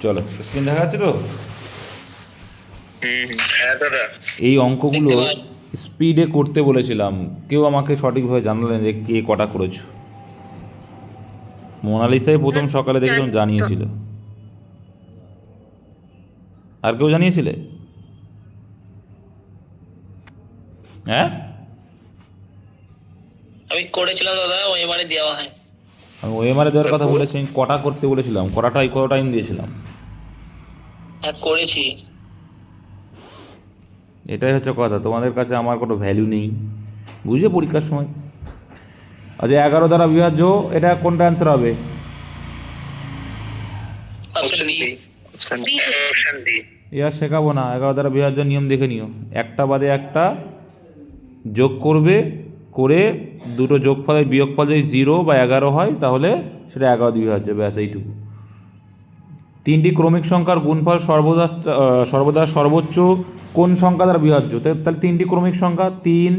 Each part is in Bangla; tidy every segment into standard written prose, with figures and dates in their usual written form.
চলো স্ক্রিন দেখা যাচ্ছে তো? হ্যাঁ দাদা। এই অঙ্কগুলো স্পিডে করতে বলেছিলাম, কেউ আমাকে সঠিকভাবে জানালেন যে কে কটা করেছো। মোনালিসাই প্রথম সকালে দেখলাম জানিয়েছিল। আর কেউ জানিয়েছিলে? হ্যাঁ, আমি করেছিলাম দাদা, ওই এবারে দেওয়া হয়। আমি ওএমআরে দেওয়ার কথা বলেছি, আমি কটা করতে বলেছিলাম, কটাটাই কত টাইম দিয়েছিলাম। হ্যাঁ করেছি। এটাই হচ্ছে কথা, তোমাদের কাছে আমার কোনো ভ্যালু নেই, বুঝলে পরীক্ষার সময়। আচ্ছা, 11 দ্বারা বিভাজ্য, এটা কোনটা অ্যান্সার হবে? Option B. Option B. এ আর শেখাবো না, 11 দ্বারা বিভাজ্য নিয়ম দেখে নিও। একটা বাদে একটা যোগ করবে, করে দুটো যোগফলের বিয়োগফল যদি 0 বা 11 হয় তাহলে সেটা 11 দিয়ে বিভাজ্য, ব্যাস এইটুকু। তিনটি ক্রমিক সংখ্যার গুণফল সর্বদা সর্বোচ্চ কোন সংখ্যা দ্বারা বিভাজ্য? তাহলে তিনটি ক্রমিক সংখ্যা 3,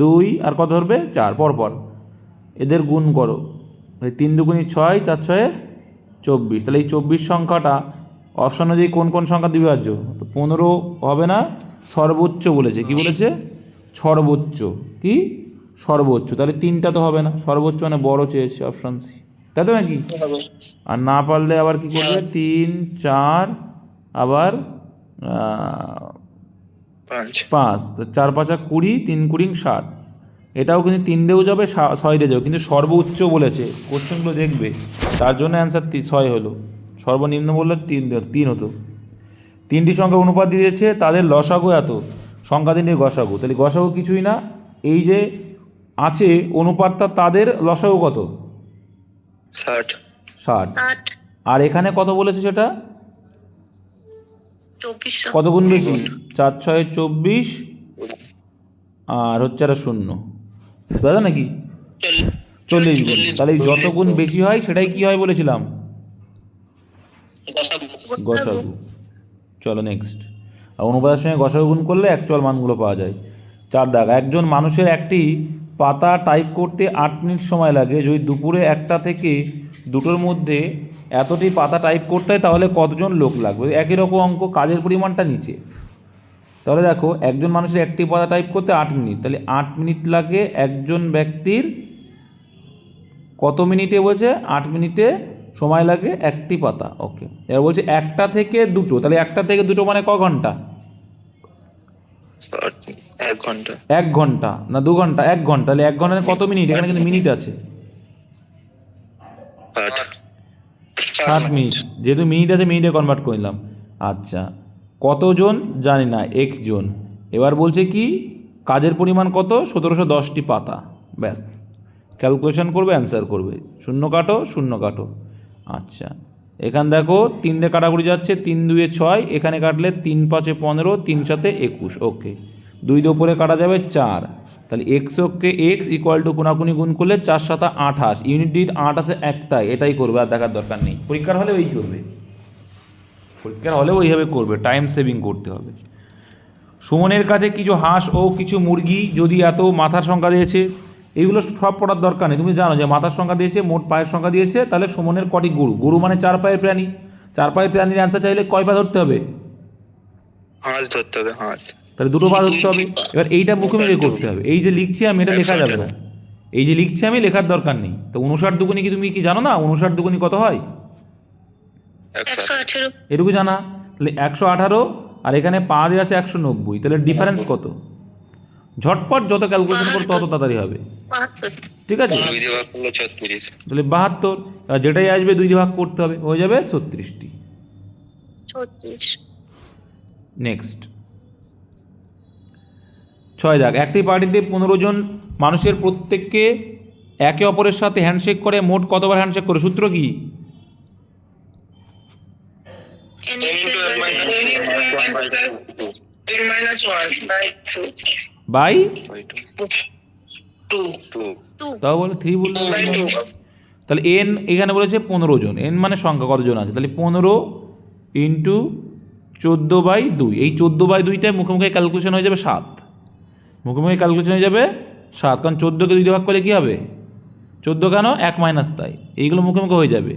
2 আর কত ধরবে 4 পরপর, এদের গুণ করো। 3 দুগুণী 6, 4 ছয়ে 24। তাহলে এই 24 সংখ্যাটা অপশন অনুযায়ী কোন কোন সংখ্যা দিয়ে বিভাজ্য? তো 15 হবে না, সর্বোচ্চ বলেছে। কি বলেছে? সর্বোচ্চ। কি সর্বোচ্চ? তাহলে 3টা তো হবে না, সর্বোচ্চ মানে বড় চেয়েছে, অপশন সি, তাই তো নাকি? আর না পারলে আবার কি করবে? 3, 4 আবার 5, তো 4 5 20, 3 20 60। এটাও কিন্তু 3 দিয়েও যাবে, 6 দিয়ে যাবে, কিন্তু সর্বোচ্চ বলেছে, কোশ্চেনগুলো দেখবে, তার জন্য অ্যান্সার 6 হলো। সর্বনিম্ন বললে 3 হতো। তিনটি সংখ্যা অনুপাত দিয়ে দিয়েছে, তাদের লসাগু এত, সংখ্যা তিনটির গসাগু। তাহলে গসাগু কিছুই না, এই যে আছে অনুপাতটা, তাদের লসাগু কত? 60। আর এখানে কত বলেছে সেটা? কত গুণ বেশি? 4 6 24 আর হচ্ছে একটা শূন্য, দাদা নাকি 40 গুণ। তাহলে যত গুণ বেশি হয় সেটাই কি হয় বলেছিলাম? গসাগু। চলো নেক্সট। আর অনুপাতের সঙ্গে গসাগু গুণ করলে অ্যাকচুয়াল মানগুলো পাওয়া যায়। 4 দাগ, একজন মানুষের একটি পাতা টাইপ করতে 8 মিনিট সময় লাগে, যদি দুপুরে 1টা থেকে 2টোর মধ্যে এতটি পাতা টাইপ করতে হয় তাহলে কতজন লোক লাগবে? একই রকম অঙ্ক, কাজের পরিমাণটা নিচে। তাহলে দেখো, একজন মানুষের একটি পাতা টাইপ করতে 8 মিনিট, তাহলে 8 মিনিট লাগে একজন ব্যক্তির, কত মিনিটে বলছে? 8 মিনিটে সময় লাগে একটি পাতা। ওকে, এবার বলছে 1টা থেকে 2টো, তাহলে 1টা থেকে 2টো মানে ক ঘন্টা? 1 ঘন্টা। 1 ঘন্টা না 2 ঘন্টা? 1 ঘন্টা। তাহলে 1 ঘন্টায় কত মিনিট? এখানে কিন্তু মিনিট আছে, 60 মিনিট। যেহেতু মিনিট আছে, মিনিটে কনভার্ট করে নিলাম। আচ্ছা, কতজন জানি না, একজন। এবার বলছে কি কাজের পরিমাণ কত? 1710টি পাতা, ব্যাস। ক্যালকুলেশন করবে, অ্যান্সার করবে, শূন্য কাটো, শূন্য কাটো। আচ্ছা, এখান দেখো 3 দিয়ে কাটাকুটি যাচ্ছে, 3 2 6, এখানে কাটলে 3 5 15, 3 7 21। ওকে, 2 দিয়ে উপরে কাটা যাবে 4, তাহলে এক্সকে এক্স ইকুয়াল টু কোনাকুনি গুণ করলে 4 7 28, ইউনিট দিট 8 আছে একটাই, এটাই করবে, আর দেখার দরকার নেই। পরীক্ষার হলে ওই করবে, পরীক্ষার হলে ওইভাবে করবে, টাইম সেভিং করতে হবে। সুমনের কাছে কিছু হাঁস ও কিছু মুরগি, যদি এত মাথার সংখ্যা দিয়েছে, এইগুলো সব পড়ার দরকার নেই, তুমি জানো যে মাথার সংখ্যা দিয়েছে, মোট পায়ের সংখ্যা দিয়েছে, তাহলে সুমনের কটি গরু? গরু মানে 4 পায়ের প্রাণী, 4 পায়ের প্রাণীর অ্যান্সার চাইলে কয় পা ধরতে হবে? হাঁস ধরতে হবে, হাঁস। তাহলে 2টো পা ধরতে হবে। এবার এইটা মুখে মুখে করতে হবে, এই যে লিখছি আমি এটা লেখা যাবে না, এই যে লিখছি আমি লেখার দরকার নেই। তো 59 দুগুনি কি তুমি কি জানো না? 59 দুগুনি কত হয়? 118। এটুকু জানা। তাহলে 118, আর এখানে পা দেওয়া আছে 190, তাহলে ডিফারেন্স কত? ঝটপট যত ক্যালকুলেশন করো তত তাড়াতাড়ি হবে, ঠিক আছে? 2 দিয়ে ভাগ করলে 36। তাহলে 72, যেটাই আসবে 2 দিয়ে ভাগ করতে হবে, হয়ে যাবে 36টি। নেক্সট 6 দাগ, একটি পার্টিতে 15 জন মানুষের প্রত্যেককে একে অপরের সাথে হ্যান্ডশেক করে, মোট কতবার হ্যান্ডশেক করে? সূত্র কি? বাই, তাও বলে 3 বললে। তাহলে এন এখানে বলেছে 15 জন, এন মানে সংখ্যা কতজন আছে, তাহলে 15 ইন্টু 14/2, এই 14/2টায় মুখে মুখে ক্যালকুলেশন হয়ে যাবে 7, মুখে মুখে ক্যালকুলেশন হয়ে যাবে 7, কারণ 14কে 2 দিয়ে ভাগ করলে কী হবে? 14 কেন? 1 মাইনাস, তাই এইগুলো মুখে মুখে হয়ে যাবে।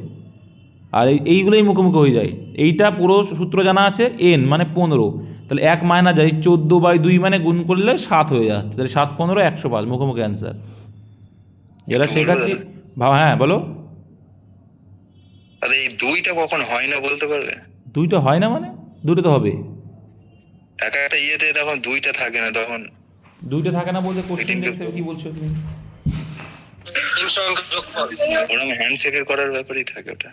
আর এইগুলোই মুখোমুখি হয়ে যায়। এইটা পুরো সূত্র জানা আছে, এন মানে 15, তাহলে 1 মাইনাস যায় 14/2 মানে গুণ করলে 7 হয়ে যাচ্ছে, তাহলে 7 15 105 মুখোমুখি অ্যান্সার। যেটা একটু বলবো শেখাচ্ছি দাদা? ভাবা। হ্যাঁ বলো। তাহলে এই 2টা কখন হয় না বলতে পারবে? 2টা হয় না মানে 2টা তো হবে। একটা ইয়েতে তখন 2টা থাকে না, তখন 2টা থাকে না বলতে কোশ্চেন মিটিংটা দেখতে হবে, কি বলছো তুমি? ওরকম হ্যান্ডশেকের করার ব্যাপারেই থাকে ওটা।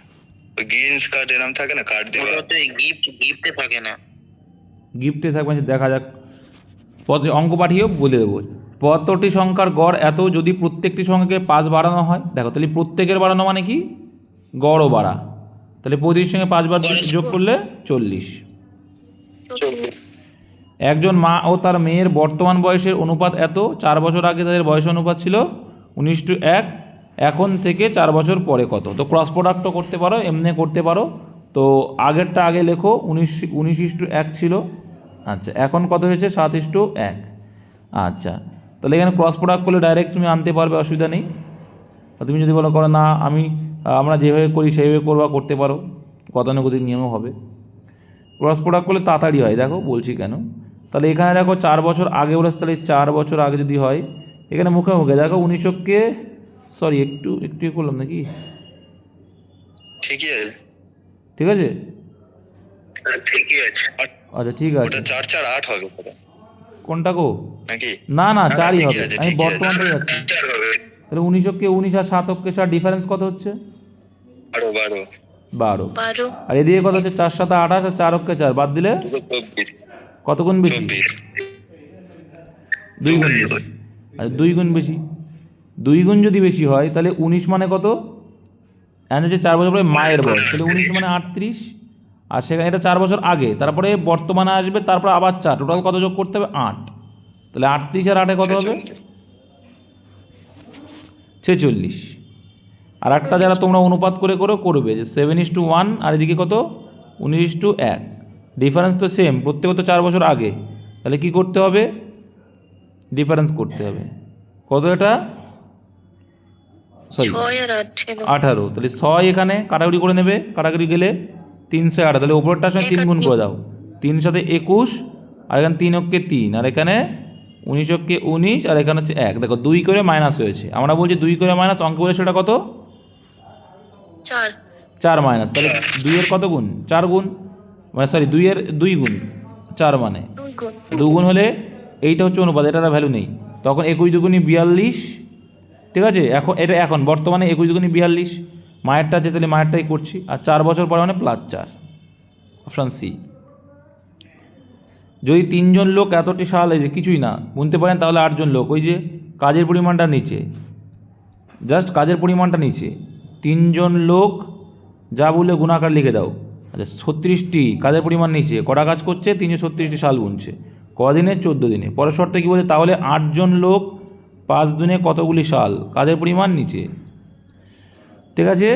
ওই গ্রিনস কার্ড এরকম থাকে না, কার্ড দেওয়া গিফটে থাকে না। গিফটে থাকবে, দেখা যাক। পদ অঙ্ক পাঠিয়েও বলে দেবো। পদটি সংখ্যার গড় এত যদি প্রত্যেকটি সংখ্যাকে 5 বাড়ানো হয়, দেখো তাহলে প্রত্যেকের বাড়ানো মানে কি, গড়ও বাড়া, তাহলে প্রতিটির সঙ্গে 5 বার যোগ করলে 40। একজন মা ও তার মেয়ের বর্তমান বয়সের অনুপাত এত, 4 বছর আগে তাদের বয়স অনুপাত ছিল 19:1, এখন থেকে 4 বছর পরে কত? তো ক্রস প্রোডাক্টও করতে পারো, এমনি করতে পারো। তো আগেরটা আগে লেখো, 19:1 ছিল, আচ্ছা এখন কত হয়েছে 7:1। আচ্ছা তাহলে এখানে ক্রস প্রোডাক্ট করলে ডাইরেক্ট তুমি আনতে পারবে, অসুবিধা নেই। আর তুমি যদি বলো করো না আমরা যেভাবে করি সেইভাবে করতে পারো, গতানুগতিক নিয়মও হবে। ক্রস প্রোডাক্ট করলে তাড়াতাড়ি হয়, দেখো বলছি কেন। তাহলে এখানে দেখো 4 বছর আগে বলেছে, তাহলে 4 বছর আগে যদি হয়, এখানে মুখে মুখে দেখো 1900কে, সরি একটু করলাম নাকি, ঠিকই আছে, ঠিক আছে, ঠিকই আছে। আচ্ছা ঠিক আছে। ওটা 4 4 8 হবে কোনটা গো? নাকি? না না, 4ই ঠিকই হবে, আছে, আমি ঠিকই বর্তমান থেকে আছে। যাচ্ছি। 4 হবে। তাহলে 1900কে 19 আর 7কে 4 ডিফারেন্স কত হচ্ছে? 12 12। আর এদিকে কত হচ্ছে? 4 7 28 আর 4কে 4 বাদ দিলে 24 কত গুণ বেশি? 2 গুণ বেশি। আচ্ছা 2 গুণ বেশি, 2 গুণ যদি বেশি হয় তাহলে 19 মানে কত? অ্যান্সার হচ্ছে 4 বছর পরে মায়ের বয়স, তাহলে 19 মানে 38। আর সেখানে এটা 4 বছর আগে, তারপরে বর্তমানে আসবে, তারপর আবার 4, টোটাল কত যোগ করতে হবে? 8। তাহলে 38 আর 8-এ কত হবে? 46। আর একটা যারা তোমরা অনুপাত করে করবে যে 7:1, আর এদিকে কত 19:1, ডিফারেন্স তো সেম, প্রত্যেক তো 4 বছর আগে, তাহলে কি করতে হবে? ডিফারেন্স করতে হবে। কত এটা? সরি 18। তাহলে 6 এখানে কাটাকুটি করে নেবে, কাটাকুটি গেলে 308, তাহলে ওপরটার সঙ্গে 3 গুণ করে দাও, 3 সাথে 21, আর এখানে 3 অক্ষে 3, আর এখানে 19 অক্ষে 19, আর এখানে হচ্ছে 1। দেখো 2 করে মাইনাস হয়েছে, আমরা বলছি 2 করে মাইনাস, অঙ্ক বলে সেটা কত? 4 মাইনাস, তাহলে 2 এর কত গুণ? 4 গুণ, মানে সরি 2 এর 2 গুণ, 4 মানে 2 গুণ হলে এইটা হচ্ছে অনুপাত, এটার ভ্যালু নেই, তখন 21 দুগুণী 42। ঠিক আছে, এখন বর্তমানে 21 দুগুণী 42, মায়েরটা আছে তাহলে মায়েরটাই করছি, আর 4 বছর পরে মানে +4, অপশান সি। যদি 3 জন লোক এতটি সাল, এই যে কিছুই না গুনতে পারেন, তাহলে 8 জন লোক, ওই যে কাজের পরিমাণটা নিচে, জাস্ট কাজের পরিমাণটা নিচে, 3 জন লোক যা বলে গুণাকার লিখে দাও। আচ্ছা 36টি কাজের পরিমাণ নিচে, কটা কাজ করছে? 336টি সাল গুনছে, কদিনে? 14 দিনে। পরের শর্তে কী বলছে? তাহলে 8 জন লোক 5 দিনে কতগুলি সাল, কাজের পরিমাণ নিচে। ঠিক আছে,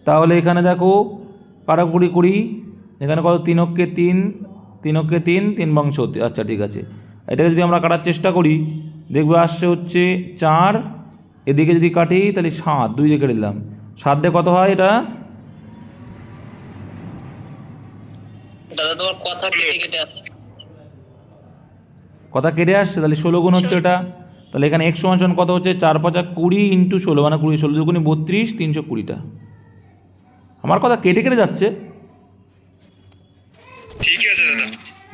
তাহলে এখানে দেখো কাটাকুটি করি, এখানে কত? 3 অক্ষে 3, 3 অক্ষে 3, 3 বাংশ। আচ্ছা ঠিক আছে, এটাকে যদি আমরা কাটার চেষ্টা করি, দেখবে আসছে হচ্ছে 4, এদিকে যদি কাটি তাহলে 7, 2 দিয়ে কেটে দিলাম, 7 দিয়ে কত হয় এটা? দাদা তোমার কথা কেটে আসছে। কথা কেটে আসছে, তাহলে 16 গুণ হচ্ছে এটা। তাহলে এখানে x সমান কত হচ্ছে? 4 5 20 × 16, মানে 20, 16 দুগুণে 32, 320টা। আমার কথা কেটে কেটে যাচ্ছে। ঠিক আছে দাদা,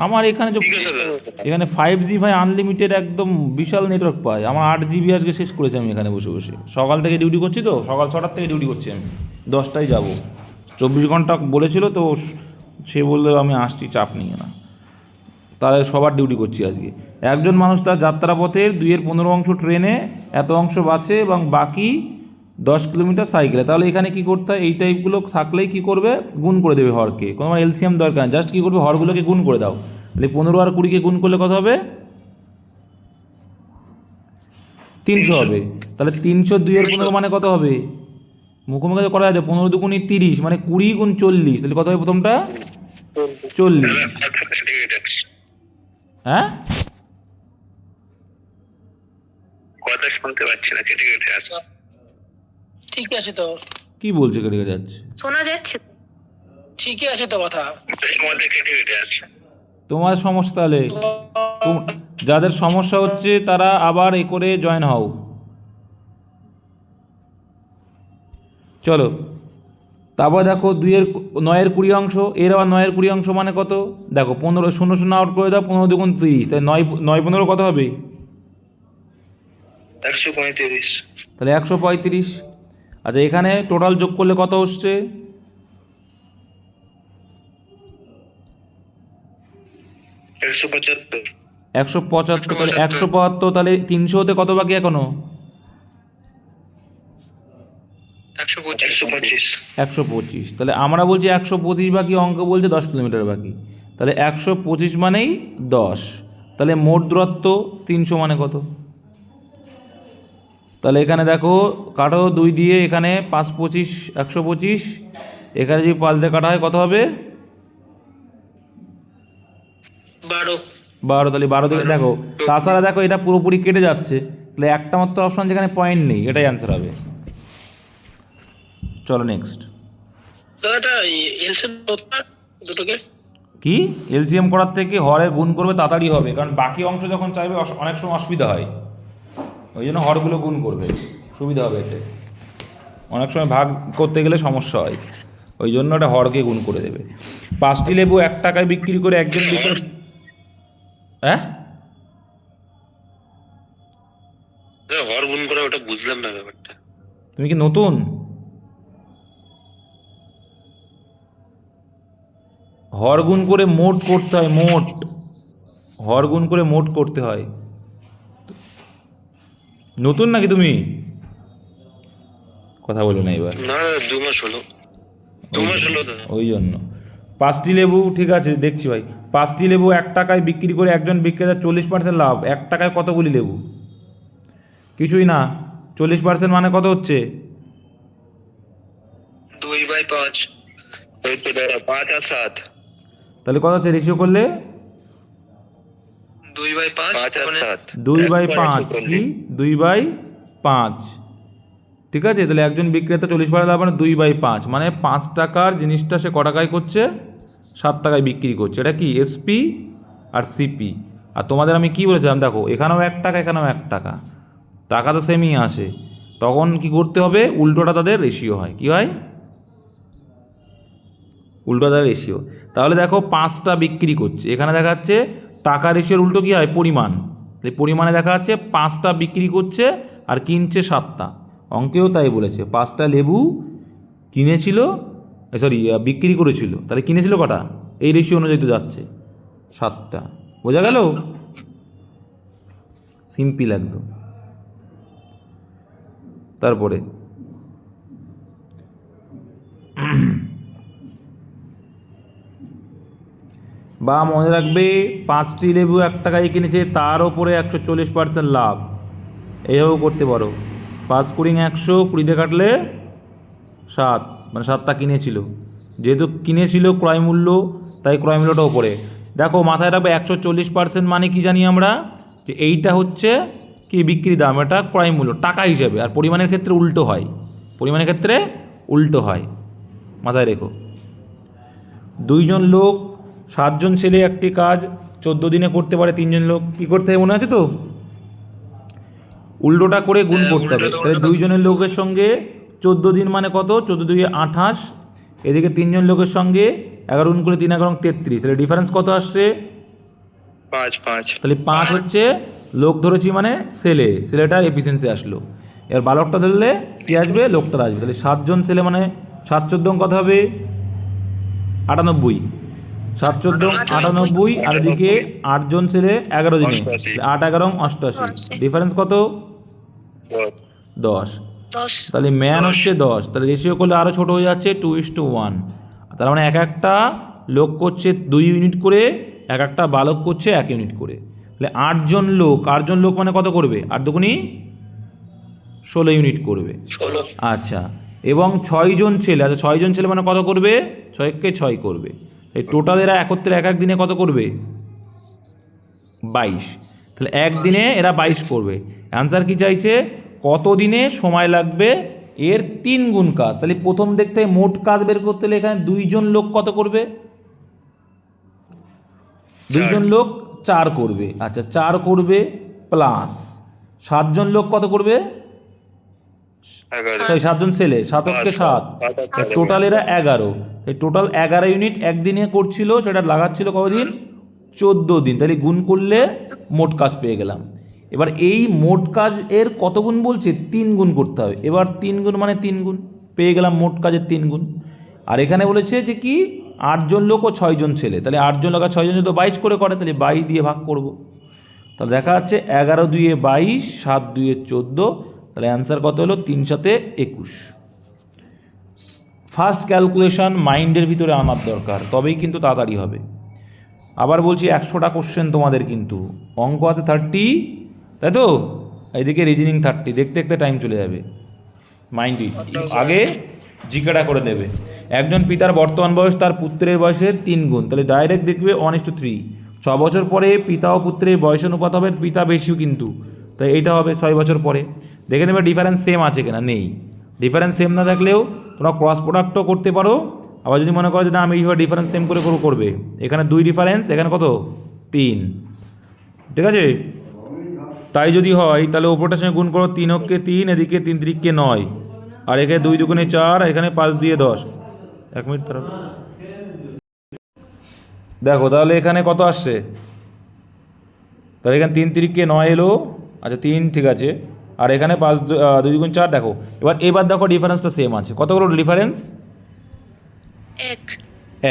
আমার এখানে যে ঠিক আছে দাদা। এখানে 5G ভাই আনলিমিটেড, একদম বিশাল নেটওয়ার্ক পাই। আমার 8 GB আজকে শেষ করেছি আমি এখানে বসে বসে, সকাল থেকে ডিউটি করছি, তো সকাল 6টার থেকে ডিউটি করছি, আমি 10টায় যাব, 24 ঘন্টা বলেছিল, তো সে বললে আমি আসছি, চাপ নিয়ে না, তাহলে সবার ডিউটি করছি আজকে। একজন মানুষ তার যাত্রাপথের 2/15 অংশ ট্রেনে, এত অংশ বাসে এবং বাকি 10 কিলোমিটার সাইকেলে। তাহলে এখানে কি করতে হয়? এই টাইপগুলো থাকলেই কি করবে? গুণ করে দেবে হরকে, কোনো এলসিএম দরকার নেই, জাস্ট কী করবে? হরগুলোকে গুণ করে দাও। তাহলে 15 আর 20কে গুণ করলে কত হবে? 300 হবে। তাহলে 302/15 মানে কত হবে? মুখোমুখি করা যাচ্ছে, 15 দুগুণী 30, মানে 20 গুণ 40, তাহলে কত হবে প্রথমটা? 40। হ্যাঁ কথা শুনতে পাচ্ছি না, কেটে কেটে আসছে। ঠিক আছে তো, কি বলছে? কেটে কেটে যাচ্ছে। শোনা যাচ্ছে? ঠিকই আছে তো কথা। তোমাদের কেটে কেটে আছে। তোমার সমস্যা তাহলে, যাদের সমস্যা হচ্ছে তারা আবার এ করে জয়েন হও। চলো তারপর দেখো 9-এর 20 অংশ, এর আবার 9-এর 20 অংশ মানে কত? দেখো 15, 0 0 আউট করে দাও, 15 দুগুণ 30, তাই 9 15 কত হবে? 135। তাহলে 135। আচ্ছা এখানে টোটাল যোগ করলে কত হচ্ছে? 175। 175। তাহলে 175, তাহলে 300-তে কত বাকি এখনো? 125। 125। তাহলে আমরা বলছি 125 বাকি, অঙ্ক বলছে 10 কিলোমিটার বাকি। তাহলে 125 মানেই 10। তাহলে মোট দূরত্ব 300 মানে কত? তাহলে এখানে দেখো কাটো 2 দিয়ে, এখানে 5 25 125, এখানে যদি 5 দিয়ে কাটা হয় কত হবে? 12। 12। তাহলে 12 দিকে দেখো, তাছাড়া দেখো এটা পুরোপুরি কেটে যাচ্ছে, তাহলে একটা মাত্র অপশন যেখানে পয়েন্ট নেই, এটাই অ্যান্সার হবে। চলো নেক্সট। তো এটা এলসিএম দুটোকে কি এলসিএম করার থেকে হরে গুণ করবে, তাড়াতাড়ি হবে, কারণ বাকি অংশ যখন চাইবে অনেক সময় অসুবিধা হয়, ওই জন্য হরগুলো গুণ করবে, সুবিধা হবে এতে। অনেক সময় ভাগ করতে গেলে সমস্যা হয়, ওই জন্য এটা হরকে গুণ করে দেবে। 5টি লেবু 1 টাকায় বিক্রি করে একজন বিক্রেতা, হ্যাঁ হর গুণ করে ওটা বুঝলাম না ব্যাপারটা। তুমি কি নতুন? হর গুণ করে মোট করতে হয়, মোট হর গুণ করে মোট করতে হয়। নতুন নাকি তুমি? কথা বলো না এবার। না 2 মাস হলো। 2 মাস হলো দাদা। ওই জন্য 5টি লেবু, ঠিক আছে দেখছি ভাই, 5টি লেবু 1 টাকায় বিক্রি করে একজন বিক্রেতা 40% লাভ। 1 টাকায় কতগুলি লেবু? কিছুই না। 40% মানে কত হচ্ছে? 2/5। ওই তো দাদা 5 আর 7। তাহলে কত হচ্ছে রেশিও করলে? 2/5 5 আর 7। 2/5 কি? 2/5, ঠিক আছে। তাহলে একজন বিক্রেতা 40% লাভ মানে 2/5, মানে 5 টাকার জিনিসটা সে ক টাকায় করছে? 7 টাকায় বিক্রি করছে। এটা কি এসপি আর সিপি। আর তোমাদের আমি কি বলেছিলাম, দেখো এখানেও 1 টাকা, এখানেও 1 টাকা, টাকা তো সেমই আসে, তখন কি করতে হবে? উল্টোটা তাদের রেশিও হয়। কি হয়? উল্টো তাদের রেশিও। তাহলে দেখো 5টা বিক্রি করছে, এখানে দেখা যাচ্ছে টাকা রেশিওর উল্টো কী হয়? পরিমাণ। এই পরিমাণে দেখা যাচ্ছে 5টা বিক্রি করছে আর কিনছে 7টা। অঙ্কেও তাই বলেছে, 5টা লেবু কিনেছিল, বিক্রি করেছিল, তাহলে কিনেছিল কটা? এই রেশিও অনুযায়ী তো যাচ্ছে 7টা। বোঝা গেল? সিম্পল একদম। তারপরে বা মনে রাখবে 5টি লেবু 1 টাকায় কিনেছে, তার ওপরে 140% লাভ। এইভাবেও করতে পারো। 5 কুড়ি 100, 20 কাটলে 7, মানে 7টা কিনেছিল, যেহেতু কিনেছিল ক্রয় মূল্য, তাই ক্রয় মূল্যটা ওপরে। দেখো মাথায় রাখবে 140% মানে কি জানি আমরা, যে এইটা হচ্ছে কি বিক্রি দাম, এটা ক্রয় মূল্য টাকা হিসেবে, আর পরিমাণের ক্ষেত্রে উল্টো হয়, পরিমাণের ক্ষেত্রে উল্টো হয়, মাথায় রেখো। 2 জন লোক, 7 জন ছেলে একটি কাজ 14 দিনে করতে পারে, 3 জন লোক কি করতে হবে মনে আছে তো? উল্টোটা করে গুণ করতে হবে। তাহলে 2 জনের লোকের সঙ্গে 14 দিন মানে কত? 14 2 28, এদিকে 3 জন লোকের সঙ্গে 11 গুণ করে 3 11 33, তাহলে ডিফারেন্স কত আসছে? 5। তাহলে 5 হচ্ছে লোক ধরেছি মানে ছেলেটার এফিসিয়েন্সি আসলো। এর বালকটা ধরলে কি আসবে? লোকটার আসবে। তাহলে 7 জন ছেলে মানে 7 14 কত হবে? 98। 7 14 98, আর এদিকে 8 জন ছেলে 11 দিনে, 8 11 88, ডিফারেন্স কত? 10। তাহলে ম্যান হচ্ছে 10, তাহলে রেশিও করলে আরও ছোটো হয়ে যাচ্ছে 2:1। তার মানে এক একটা লোক করছে 2 ইউনিট করে, এক একটা বালক করছে 1 ইউনিট করে। তাহলে 8 জন লোক মানে কত করবে? 8 দুগুণী 16 ইউনিট করবে। আচ্ছা, এবং 6 জন ছেলে, আচ্ছা 6 জন ছেলে মানে কত করবে? 6কে 6 করবে। এই টোটাল এরা একত্রে এক দিনে কত করবে? 22। তাহলে একদিনে এরা 22 করবে। অ্যান্সার কি চাইছে? কত দিনে সময় লাগবে এর 3 গুণ কাজ। তাহলে প্রথম দেখতে মোট কাজ বের করতে হলে এখানে 2 জন লোক কত করবে? 2 জন লোক 4 করবে। আচ্ছা 4 করবে প্লাস 7 জন লোক কত করবে? 11 7 জন ছেলে, 7 অক্ষে 7, টোটাল এরা 11। এই টোটাল 11 ইউনিট একদিনে করছিল, সেটা লাগাচ্ছিল কতদিন? 14 দিন। তাহলে গুণ করলে মোট কাজ পেয়ে গেলাম। এবার এই মোট কাজ এর কত গুণ বলছে? 3 গুণ করতে হবে। এবার 3 গুণ মানে 3 গুণ, পেয়ে গেলাম মোট কাজের 3 গুণ। আর এখানে বলেছে যে কি 8 জন লোক ও 6 জন ছেলে, তাহলে 8 জন লোক আর 6 জন যদি 22 করে করে, তাহলে 22 দিয়ে ভাগ করব। তাহলে দেখা যাচ্ছে 11 দুয়ে 22, 7 দুয়ে 14, তাহলে অ্যান্সার কত হলো? 3 সাথে 21। ফার্স্ট ক্যালকুলেশন মাইন্ডের ভিতরে আনার দরকার, তবেই কিন্তু তাড়াতাড়ি হবে। আবার বলছি 100টা কোশ্চেন তোমাদের, কিন্তু অঙ্ক আছে 30, তাই তো? এইদিকে রিজনিং 30, দেখতে দেখতে টাইম চলে যাবে। মাইন্ড আগে জিজ্ঞাসা করে দেবে। একজন পিতার বর্তমান বয়স তার পুত্রের বয়সের 3 গুণ, তাহলে ডাইরেক্ট দেখবে 1:3। 6 বছর পরে পিতা ও পুত্রের বয়স অনুপাত হবে, পিতা বেশিও কিন্তু, তাই এইটা হবে 6 বছর পরে। দেখে নেবে ডিফারেন্স সেম আছে কিনা, নেই। ডিফারেন্স সেম না থাকলেও তোমরা ক্রস প্রোডাক্টও করতে পারো। আবার যদি মনে করো যে না আমি এইভাবে ডিফারেন্স সেম করে করবে, এখানে 2 ডিফারেন্স, এখানে কত? 3, ঠিক আছে? তাই যদি হয় তাহলে ওপরটার সঙ্গে গুণ করো, 3 অক্ষে 3, এদিকে 3 3কে 9, আর এখানে 2 দুগুণে 4, এখানে 5 দিয়ে 10। 1 মিনিট তার দেখো, তাহলে এখানে কত আসছে? তাহলে এখানে 3 3কে 9 এলো। আচ্ছা 3, ঠিক আছে। আর এখানে 5 2 দুগুণ 4। দেখো এবার দেখো ডিফারেন্সটা সেম আছে। কতগুলো ডিফারেন্স?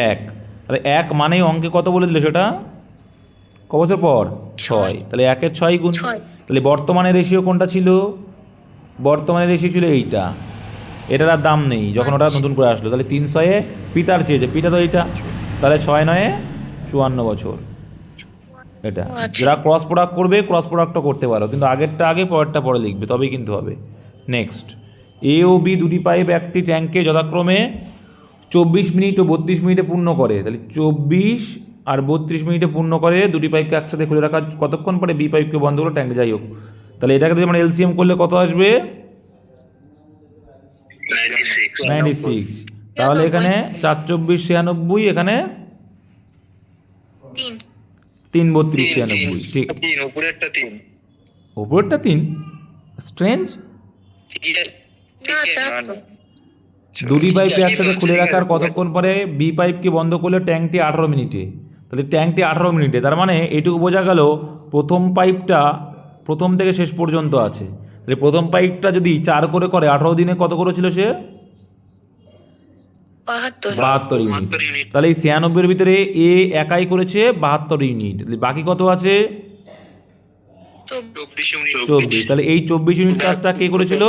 1। তাহলে 1 মানেই অঙ্কে কত বলে দিল সেটা? ক বছর পর? 6। তাহলে 1-এর 6 গুণ। তাহলে বর্তমানে রেশিও কোনটা ছিল? বর্তমানে রেশিও ছিল এইটা, এটার আর দাম নেই যখন ওটা নতুন করে আসলো। তাহলে 300-এ পিতার চেয়েছে, পিতা তো এইটা, তাহলে 6-9 54 বছর। এটা যারা ক্রস প্রোডাক্ট করবে, ক্রস প্রোডাক্টও করতে পারো, কিন্তু আগেরটা আগে পরেরটা পরে লিখবে, তবেই কিন্তু হবে। নেক্সট, এ ও বি দুটি পাইপ একটি ট্যাঙ্কে যথাক্রমে 24 মিনিট ও 32 মিনিটে পূর্ণ করে। তাহলে 24 আর 32 মিনিটে পূর্ণ করে, দুটি পাইপকে একসাথে খুলে রাখা কতক্ষণ পরে? বি পাইপকে বন্ধ করে ট্যাঙ্কে, যাই হোক। তাহলে এটাকে যদি আমরা এলসিএম করলে কত আসবে? 96। তাহলে এখানে 4 24 96, এখানে 3 32 96, ঠিক। উপরেরটা 3, স্ট্রেঞ্জ। দুটি পাইপকে একসাথে খুলে রাখার কতক্ষণ পরে বি পাইপকে বন্ধ করলে? ট্যাঙ্কটি 18 মিনিটে। তাহলে ট্যাঙ্কটি 18 মিনিটে, তার মানে এইটুকু বোঝা গেল প্রথম পাইপটা প্রথম থেকে শেষ পর্যন্ত আছে। তাহলে প্রথম পাইপটা যদি 4 করে করে 18 দিনে কত করেছিল সে? 72 ইউনিট। তাহলে এই 96-এর ভিতরে এ একাই করেছে 72 ইউনিট, বাকি কত আছে? 24। তাহলে এই 24 ইউনিট কাজটা কে করেছিল?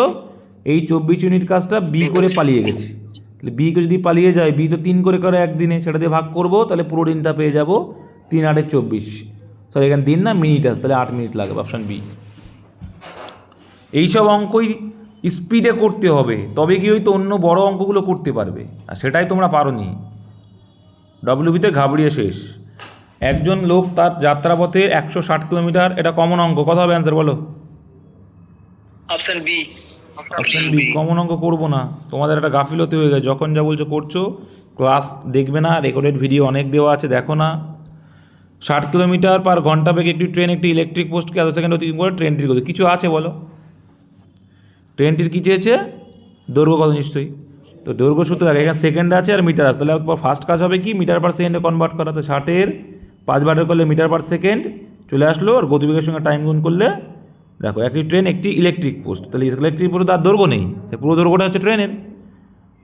এই 24 ইউনিট কাজটা বি করে পালিয়ে গেছে। তাহলে বিকে যদি পালিয়ে যায়, বি তো 3 করে করে একদিনে, সেটা দিয়ে ভাগ করব, তাহলে পুরো দিনটা পেয়ে যাব। 3 8 24, সরি এখানে দিন না মিনিট আছে, তাহলে 8 মিনিট লাগবে, অপশান বি। এইসব অঙ্কই স্পিডে করতে হবে, তবে কি হয়তো অন্য বড় অঙ্কগুলো করতে পারবে, আর সেটাই তোমরা পারোনি। ডব্লিউবিতে ঘাবড়িয়ে শেষ। একজন লোক তার যাত্রাপথে 160 কিলোমিটার, এটা কমন অঙ্ক, কত হবে অ্যান্সার বলো? Option B. Option B. Common অঙ্ক করবো না, তোমাদের একটা গাফিলতি হয়ে গেছে, যখন যা বলছো করছো, ক্লাস দেখবে না, রেকর্ডেড ভিডিও অনেক দেওয়া আছে, দেখো না। 60 কিলোমিটার পার ঘন্টা বেগে একটি ট্রেন একটি ইলেকট্রিক পোস্টকে এত সেকেন্ড অতিক্রম করে ট্রেনটির গতি কিছু আছে বলো? ট্রেনটির কী চেয়েছে? দৈর্ঘ্য কত নিশ্চয়ই, তো দৈর্ঘ্য সূত্র আগে এখানে সেকেন্ড আছে আর মিটার আছে, তাহলে ফার্স্ট কাজ হবে কি? মিটার পার সেকেন্ডে কনভার্ট করা। তো 60-এর 5 বার করলে মিটার পার সেকেন্ড চলে আসলো, আর গতিবেগের সঙ্গে টাইম গুণ করলে, দেখো একটি ট্রেন একটি ইলেকট্রিক পোস্ট, তাহলে ইলেকট্রিক পোস্ট তার দৈর্ঘ্য নেই, পুরো দৈর্ঘ্যটা হচ্ছে ট্রেনের।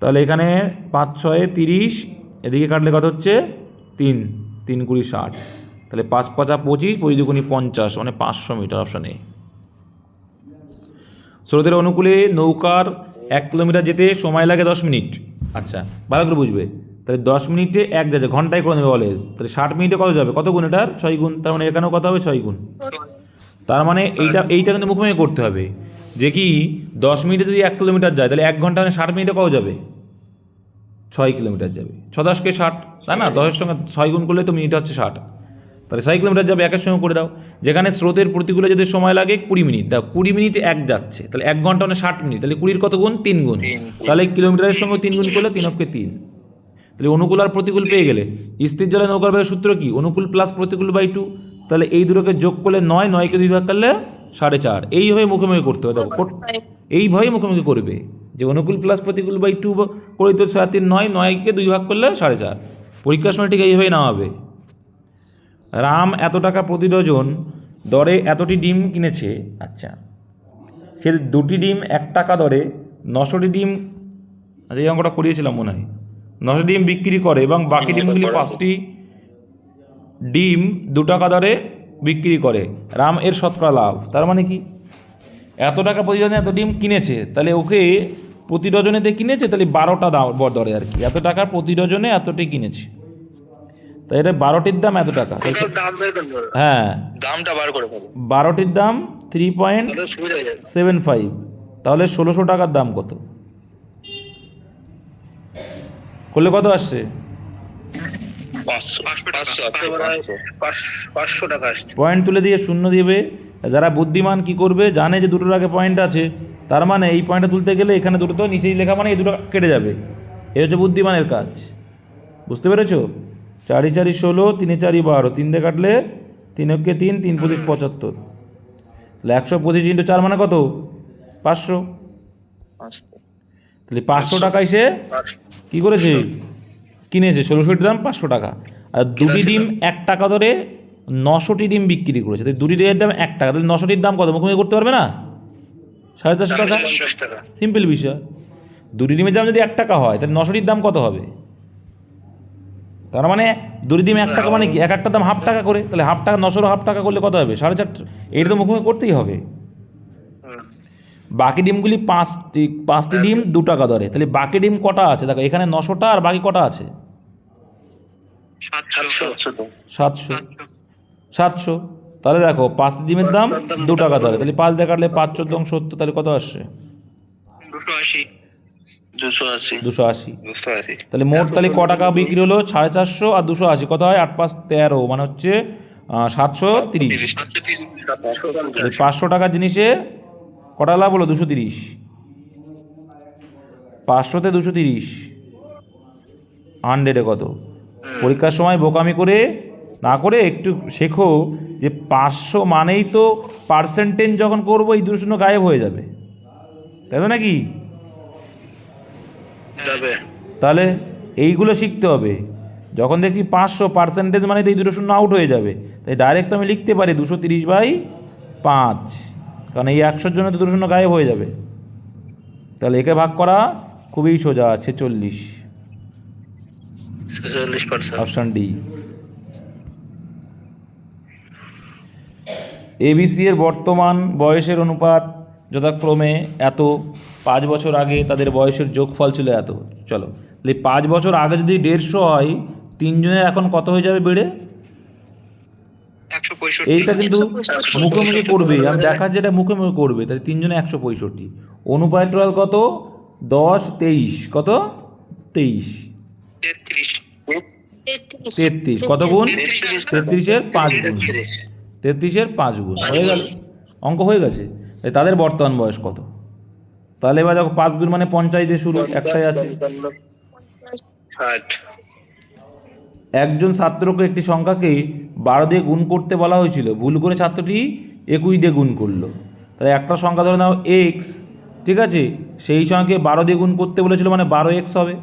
তাহলে এখানে 5 6 30, এদিকে কাটলে কত হচ্ছে? 3 3 20 60, তাহলে 5 5 25, 25 দুগুণি 50, মানে 500 মিটার, অপশানে। স্রোতের অনুকূলে নৌকার 1 কিলোমিটার যেতে সময় লাগে 10 মিনিট। আচ্ছা ভালো করে বুঝবে, তাহলে 10 মিনিটে 1 যাচ্ছে, ঘন্টায় করে নেবে অলওয়েজ, তাহলে 60 মিনিটে কত যাবে? কত গুণ এটার? 6 গুণ, তার মানে এখানেও কত হবে? 6 গুণ। তার মানে এইটা কিন্তু মুখোমুখি করতে হবে, যে কি 10 মিনিটে যদি 1 কিলোমিটার যায়, তাহলে 1 ঘন্টা মানে 60 মিনিটে কত যাবে? 6 কিলোমিটার যাবে। 6 10 কে 60, তাই না? 10-এর সঙ্গে 6 গুণ করলে তো মিনিট হচ্ছে 60, তাহলে 6 কিলোমিটার যাবে একের সঙ্গে করে দাও। যেখানে স্রোতের প্রতিকূলে যদি সময় লাগে 20 মিনিট, দাও 20 মিনিটে 1 যাচ্ছে, তাহলে 1 ঘন্টা মানে 60 মিনিট, তাহলে 20 কত গুণ? 3 গুণ। তাহলে কিলোমিটারের সঙ্গে 3 গুণ করলে 3 × 3। তাহলে অনুকূল আর প্রতিকূল পেয়ে গেলে। স্থির জলে নৌকার বেগের সূত্র কি? অনুকূল প্লাস প্রতিকূল বাই 2। তাহলে এই দুটোকে যোগ করলে 9, 9কে 2 ভাগ করলে 4.5। এইভাবে মুখোমুখি করতে হবে, দেখো এইভাবেই মুখোমুখি করবে, যে অনুকূল প্লাস প্রতিকূল বাই 2 করে তো 7 3 9, 9কে 2 ভাগ করলে 4.5। পরীক্ষার সময় ঠিক এইভাবেই নামাবে। রাম এত টাকা প্রতি ডজন দরে এতটি ডিম কিনেছে। আচ্ছা, সে 2টি ডিম 1 টাকা দরে 900টি ডিম, আচ্ছা এই অঙ্কটা করিয়েছিলাম মনে হয়, 900 ডিম বিক্রি করে এবং বাকি ডিমগুলি 5টি ডিম 2 টাকা দরে বিক্রি করে। রাম এর শতকরা লাভ। তার মানে কি? এত টাকা প্রতি ডজনে এত ডিম কিনেছে, তাহলে ওকে প্রতি ডজনেতে কিনেছে, তাহলে 12টা দাম দরে আর কি, এত টাকা প্রতি ডজনে এতটি কিনেছে, তাই এটা 12টির দাম এত টাকা। হ্যাঁ, দামটা বার করে ফেলো। 12টির দাম 3.75, তাহলে 1600 টাকার দাম কত করলে কত আসছে? 500 টাকা আসছে। পয়েন্ট তুলে দিয়ে শূন্য দিবে। যারা বুদ্ধিমান কি করবে, জানে যে দুটোর আগে পয়েন্ট আছে, তার মানে এই পয়েন্টটা তুলতে গেলে এখানে দুটো তো নিচেই লেখা, মানে এই দুটো কেটে যাবে। এই হচ্ছে বুদ্ধিমানের কাজ, বুঝতে পেরেছো? 4 × 4 = 16, 3 × 4 = 12, 3 দিয়ে কাটলে 3 × 3 3 × 25 = 75। তাহলে 125 × 4 মানে কত? 500। তাহলে 500 টাকায় সে কী করেছে? কিনেছে। 1600টি দাম 500 টাকা। আর 2টি ডিম 1 টাকা ধরে 900টি ডিম বিক্রি করেছে, তাই 2টি ডিমের দাম 1 টাকা, তাহলে 900টির দাম কত? মুখোমুখি করতে পারবে না? 450 টাকা। সিম্পল বিষয়। 2টি ডিমের দাম যদি 1 টাকা হয়, তাহলে 900টির দাম কত হবে? তার মানে 2টি ডিম 1 টাকা মানে কি? এক একটার দাম ½ টাকা করে, তাহলে ½ টাকা 900 ½ টাকা করলে কত হবে? 450। এইটা তো মুখোমুখি করতেই হবে। বাকি ডিমগুলি 5টি ডিম 2 টাকা দরে, তাহলে বাকি ডিম কটা আছে? দেখো এখানে 900টা, আর বাকি কটা আছে? 700। তাহলে দেখো 5টি ডিমের দাম 2 টাকা দরে, তাহলে 5 দিয়ে কাটলে 5 × 14 = 70, তাহলে কত আসছে? 280। তাহলে মোট তাহলে ক টাকা বিক্রি হলো? 450 আর 280, কত হয়? 8 × 5 = 13, মানে হচ্ছে 730। 500 টাকার জিনিসে কটা লাভ হলো? 230। 500তে 230, 100-এ কত? পরীক্ষার সময় বোকামি করে না করে একটু শেখো যে 500 মানেই তো পার্সেন্টেজ যখন করবো এই 2 শূন্য গায়েব হয়ে যাবে, তাই তো নাকি? তাহলে এইগুলো শিখতে হবে। যখন দেখছি 500 পার্সেন্টেজ মানে তো এই 2 শূন্য আউট হয়ে যাবে, তাই ডাইরেক্ট আমি লিখতে পারি 230/5, কারণ এই 100-র জন্য তো 2 শূন্য গায়েব হয়ে যাবে। তাহলে একে ভাগ করা খুবই সোজা, 46। Option D. ABC এর বর্তমান বয়সের অনুপাত যথাক্রমে এত, 5 বছর আগে তাদের বয়সের যোগফল ছিল এত। চলো, তাহলে 5 বছর আগে যদি 150 হয়, 3 জনের এখন কত হয়ে যাবে বেড়ে? এইটা কিন্তু মুখোমুখি করবে, আমি দেখা যেটা মুখোমুখি করবে, তাহলে 3 জনে 165। অনুপাত টোটাল কত? 10 23, কত? 23 33, কত গুণ? 33-এর 5 গুণ। 33-এর 5 গুণ হয়ে গেল, অঙ্ক হয়ে গেছে। তাদের বর্তমান বয়স কত? তাহলে এবার দেখো 5 গুণ মানে 50 দিয়ে শুরু, একটাই আছে। একজন ছাত্রকে একটি সংখ্যাকে 12 দিয়ে গুণ করতে বলা হয়েছিল, ভুল করে ছাত্রটি 21 দিয়ে গুণ করলো। তাহলে একটা সংখ্যা ধরে নাও x, ঠিক আছে, সেই সংখ্যাকে 12 দিয়ে গুণ করতে বলেছিল, মানে 12x হবে।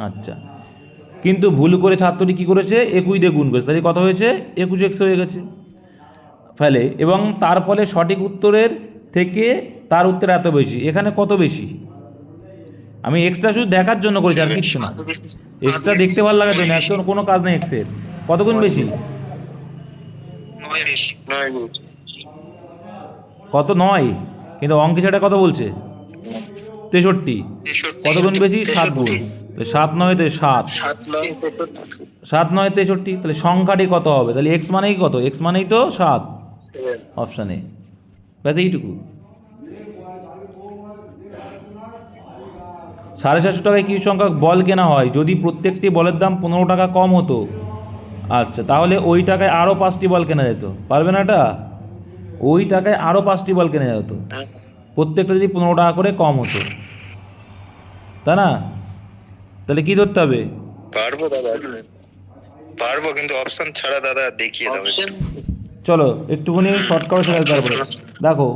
আচ্ছা, কিন্তু ভুল করে ছাত্রটি কী করেছে? 21 দিয়ে গুণ করেছে, তাহলে কত হয়েছে? 21x হয়ে গেছে। ফেলে এবং তার ফলে সঠিক উত্তরের থেকে তার উত্তর এত বেশি। এখানে কত বেশি? আমি এক্সটা শুধু দেখার জন্য করেছি, আর কিচ্ছু না। এক্সটা দেখতে ভালো লাগার জন্য, এখন কোনো কাজ নেই এক্সের। কত গুণ বেশি? কত? 9। কিন্তু অঙ্কে সেটা কত বলছে? 63। কত গুণ বেশি? 7 গুণ। 7 9 তে 7, 7 9 63। তাহলে সংখ্যাটি কত হবে? তাহলে এক্স মানেই কত? এক্স মানেই তো 7, অপশানে। ব্যাস এইটুকু। 750 টাকায় কিছু সংখ্যক বল কেনা হয়, যদি প্রত্যেকটি বলের দাম 15 টাকা কম হতো আচ্ছা, তাহলে ওই টাকায় আরও 5টি বল কেনা যেত, পারবে না এটা? ওই টাকায় আরও 5টি বল কেনা যেত, প্রত্যেকটা যদি 15 টাকা করে কম হতো, তাই না? তাহলে কি ধরতে হবে? পারবো দাদা, পারবো, কিন্তু অপশন ছাড়া দাদা দেখিয়ে দাও একটু। চলো একটুখানি শর্টকাট শেখাই তারপরে। দেখো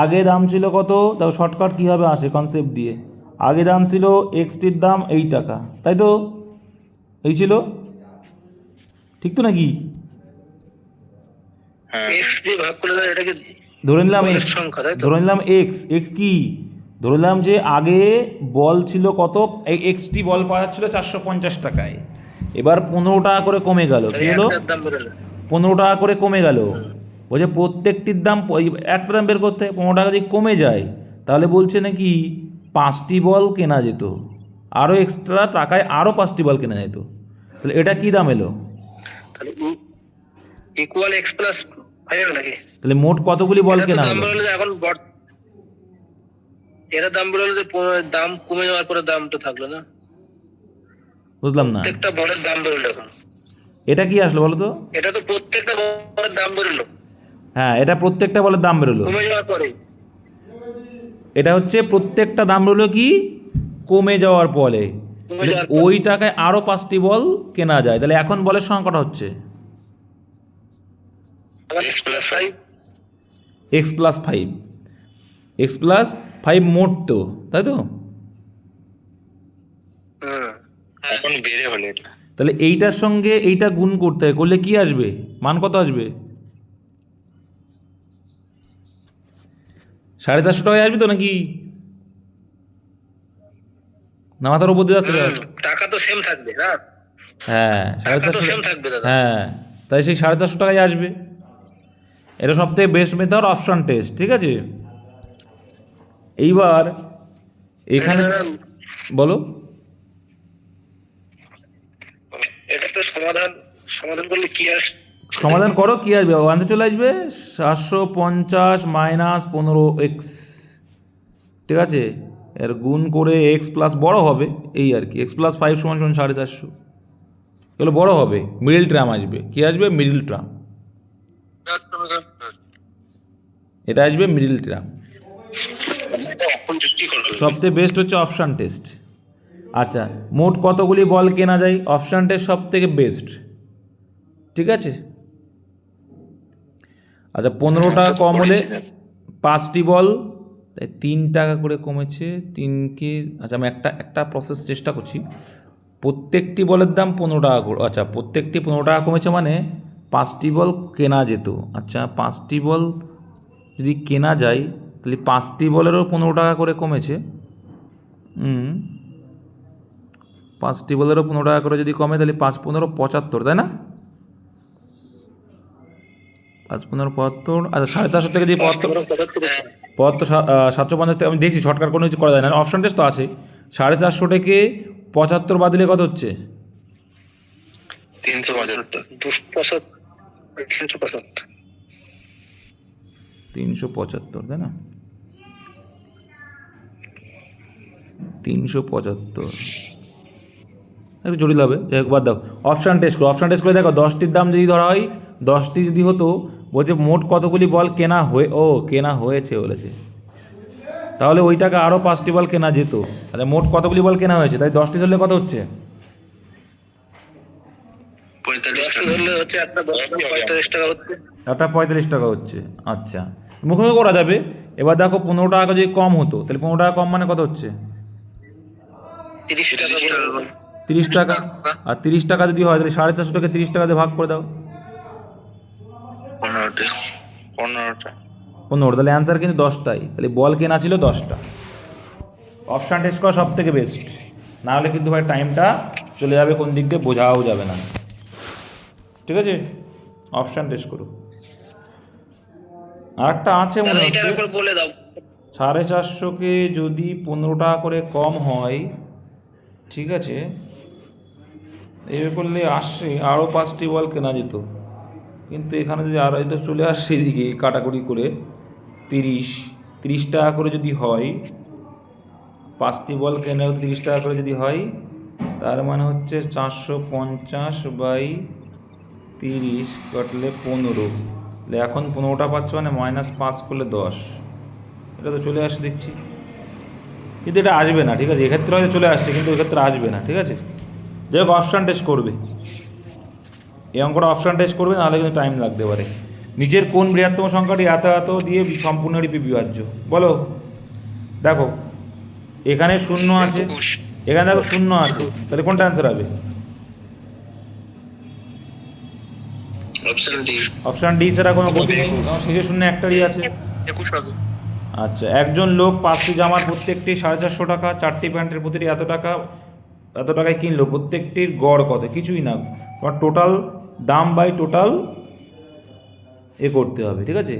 আগে দাম ছিল কত, দেখো শর্টকাট কীভাবে আসে কনসেপ্ট দিয়ে। আগে দাম ছিল এক্সটির দাম এই টাকা, তাই তো? এই ছিল, ঠিক তো নাকি? হ্যাঁ, এক্স দিয়ে ভাগ করে দাও, এটাকে ধরে নিলাম বলের এক্স, সংখ্যা, তাই তো? ধরে নিলাম এক্স। এক্স কি? ধরে নিলাম যে আগে বল ছিল কত, এক্সটি বল পাওয়া যাচ্ছিল 450 টাকায়, এবার 15 টাকা করে কমে গেল। কী হলো? একটার দাম বেরোলো। 15 টাকা করে কমে গেল। বলছে প্রত্যেকটির দাম একটা দাম বের করতে, 15 টাকা যদি কমে যায় তাহলে বলছে নাকি 5টি বল কেনা যেত, আরও এক্সট্রা টাকায় আরও 5টি বল কেনা যেত। তাহলে এটা কি দাম এলো? তাহলে ইকুয়াল এক্স প্লাস ফাইভ নাকি? তাহলে মোট কতগুলি বল এটা তো কেনা দাম হলো? বেরোলো যে এখন এরা দাম বেরোলো যে দাম কমে যাওয়ার পরে দামটা থাকলো না, বুঝলাম না, প্রত্যেকটা বলের দাম বেরোলো এখন। এটা কি আসলো বলো তো? এটা তো প্রত্যেকটা বলের দাম বেরোলো হ্যাঁ, এটা প্রত্যেকটা বলের দাম বেরোলো। কমে যাওয়ার পরে। এটা হচ্ছে প্রত্যেকটা দাম বেরোলো কি কমে যাওয়ার পরে। তাহলে যাওয়ার পরে। ওই টাকায় আরও 5টি বল কেনা যায়। তাহলে এখন বলের সংখ্যাটা হচ্ছে x plus five. X plus five, x plus five মোট তো, তাই তো? এখন বেড়ে হলো এটা। তাহলে এইটার সঙ্গে এইটা গুণ করতে হয়, করলে কি আসবে, মান কত আসবে? 450 টাকায় আসবে তো নাকি? না মাথার উপর দিয়ে যাচ্ছে? টাকা তো সেম থাকবে না? হ্যাঁ, টাকা তো 450। সেম থাকবে দাদা। হ্যাঁ, তাই সেই 450 টাকায় আসবে। এটা সবথেকে বেস্ট মেথড অপশন টেস্ট, ঠিক আছে? এইবার এখানে বলো, এটা তো সমাধান করলে কি আসবে? সমাধান করো, কি আসবে? আনসার চলে আসবে 750 মাইনাস 15x, ঠিক আছে? এর গুণ করে এক্স প্লাস বড় হবে, এই আর কি। এক্স প্লাস ফাইভ সমান সমান 450, এগুলো বড় হবে, মিডিল ট্রাম আসবে। কি আসবে? মিডিল ট্রাম, এটা আসবে মিডিল ট্রাম। সবথেকে বেস্ট হচ্ছে অপশান টেস্ট। আচ্ছা, মোট কতগুলি বল কেনা যায়? অপশান টেস্ট সব থেকে বেস্ট, ঠিক আছে? আচ্ছা, 15 টাকা কম হলে 5টি বল, তাই 3 টাকা করে কমেছে। 3কে, আচ্ছা আমি একটা প্রসেস চেষ্টা করছি। প্রত্যেকটি বলের দাম 15 টাকা করে, আচ্ছা প্রত্যেকটি 15 টাকা কমেছে মানে 5টি বল কেনা যেত। আচ্ছা 5টি বল যদি কেনা যায় তাহলে 5টি বলেরও 15 টাকা করে কমেছে। 5টি বলেরও 15 টাকা করে যদি কমে তাহলে 5 15 75, তাই না? 5 15 75। আচ্ছা 450 থেকে যদি 75 750 থেকে, আমি দেখছি শর্টকাট কোনো কিছু করা যায় না, অপশন টেস্ট তো আছে। 450 থেকে 75 বাদ দিলে কত হচ্ছে? 375, তাই না? 375 একটু জটিল হবে, যাই হোক বাদ দাও। অপশান টেস্ট করো, অপশান টেস্ট করে দেখো 10টির দাম যদি ধরা হয়, 10টি যদি হতো, বলছে মোট কতগুলি বল কেনা কেনা হয়েছে বলেছে, তাহলে ওই টাকা আরও 5টি বল কেনা যেত। আচ্ছা মোট কতগুলি বল কেনা হয়েছে, তাই 10টি ধরলে কত হচ্ছে? 45 টাকা হচ্ছে। একটা 45 টাকা হচ্ছে। আচ্ছা, মুখোমুখি করা যাবে। এবার দেখো 15 টাকা যদি কম হতো, তাহলে 15 টাকা কম মানে কত হচ্ছে? 30 টাকা। 30 টাকা। আর 30 টাকা যদি হয় তাহলে 450 টাকা 30 টাকা দিয়ে ভাগ করে দাও। 15, তাহলে অ্যান্সার কিন্তু 10টাই। তাহলে বল কেনা ছিল 10টা। অপশান টেস্ট করা সব থেকে বেস্ট, না হলে কিন্তু ভাই টাইমটা চলে যাবে কোন দিক দিয়ে বোঝাও যাবে না, ঠিক আছে? অপশান টেস্ট করো। আরেকটা আছে মনে হচ্ছে, বলে দাও। 450কে যদি 15 টাকা করে কম হয়, ঠিক আছে, এভাবে করলে আসছে আরও 5টি বল কেনা যেত। কিন্তু এখানে যদি আরও এটা চলে আসছে এদিকে কাটাকুটি করে 30 টাকা করে যদি হয়, 5টি বল কেনা 30 টাকা করে যদি হয়, তার মানে হচ্ছে 450/30 কাটলে 15, তাহলে এখন 15টা পাচ্ছে মানে -5 করলে 10, এটা তো চলে আসছে দেখছি, কিন্তু এটা আসবে না, ঠিক আছে, এক্ষেত্রে হয়তো চলে আসছে কিন্তু এক্ষেত্রে আসবে না, ঠিক আছে। যাই হোক অপশান টেস্ট করবে, এই অঙ্কটা অপশান টেস্ট করবে, নাহলে কিন্তু টাইম লাগতে পারে। নিচের কোন বৃহত্তম সংখ্যাটি এত এত দিয়ে সম্পূর্ণরূপে বিভাজ্য, বলো। দেখো এখানে শূন্য আছে, এখানে দেখো শূন্য আছে, তাহলে কোনটা অ্যান্সার হবে? Option D. অপশান ডি ছাড়া কোনো গতি নেই, কারণ শেষে শূন্য একটারই আছে। 21 হবে। আচ্ছা, একজন লোক 5টি জামার প্রত্যেকটি 450 টাকা, 4টি প্যান্টের প্রতিটি এত টাকায় কিনলো, প্রত্যেকটির গড় কত? কিছুই না, তোমার টোটাল দাম বাই টোটাল করতে হবে, ঠিক আছে,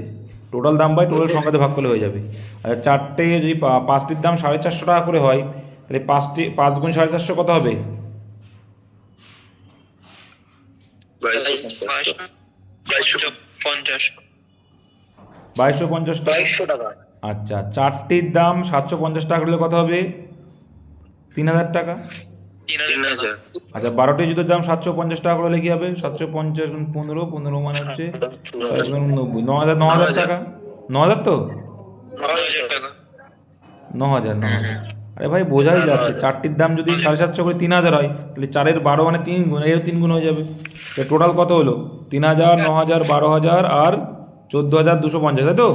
টোটাল দাম বাই টোটাল সংখ্যাতে ভাগ করলে হয়ে যাবে। আর 4টে যদি 5টির দাম 450 টাকা করে হয়, তাহলে 5 গুণ 450 কত হবে? 2250 টাকা। আচ্ছা, 4টির দাম 750 টাকা করলে কত হবে? 3000 টাকা। 3000। আচ্ছা, 12টি জুতোর দাম 750 টাকা করলে কি হবে? 750 গুণ 15, 15 মানে হচ্ছে 90, 9000 টাকা। 9000 তো? 9000 টাকা। 9000। আরে ভাই বোঝাই যাচ্ছে, 4টির দাম যদি 750 করে 3000 হয়, তাহলে 4-এর 12 মানে 3 গুণ, এর 3 গুণ হয়ে যাবে। টোটাল কত হলো? 3000, 9000, 12000 আর 14250, তাই তো?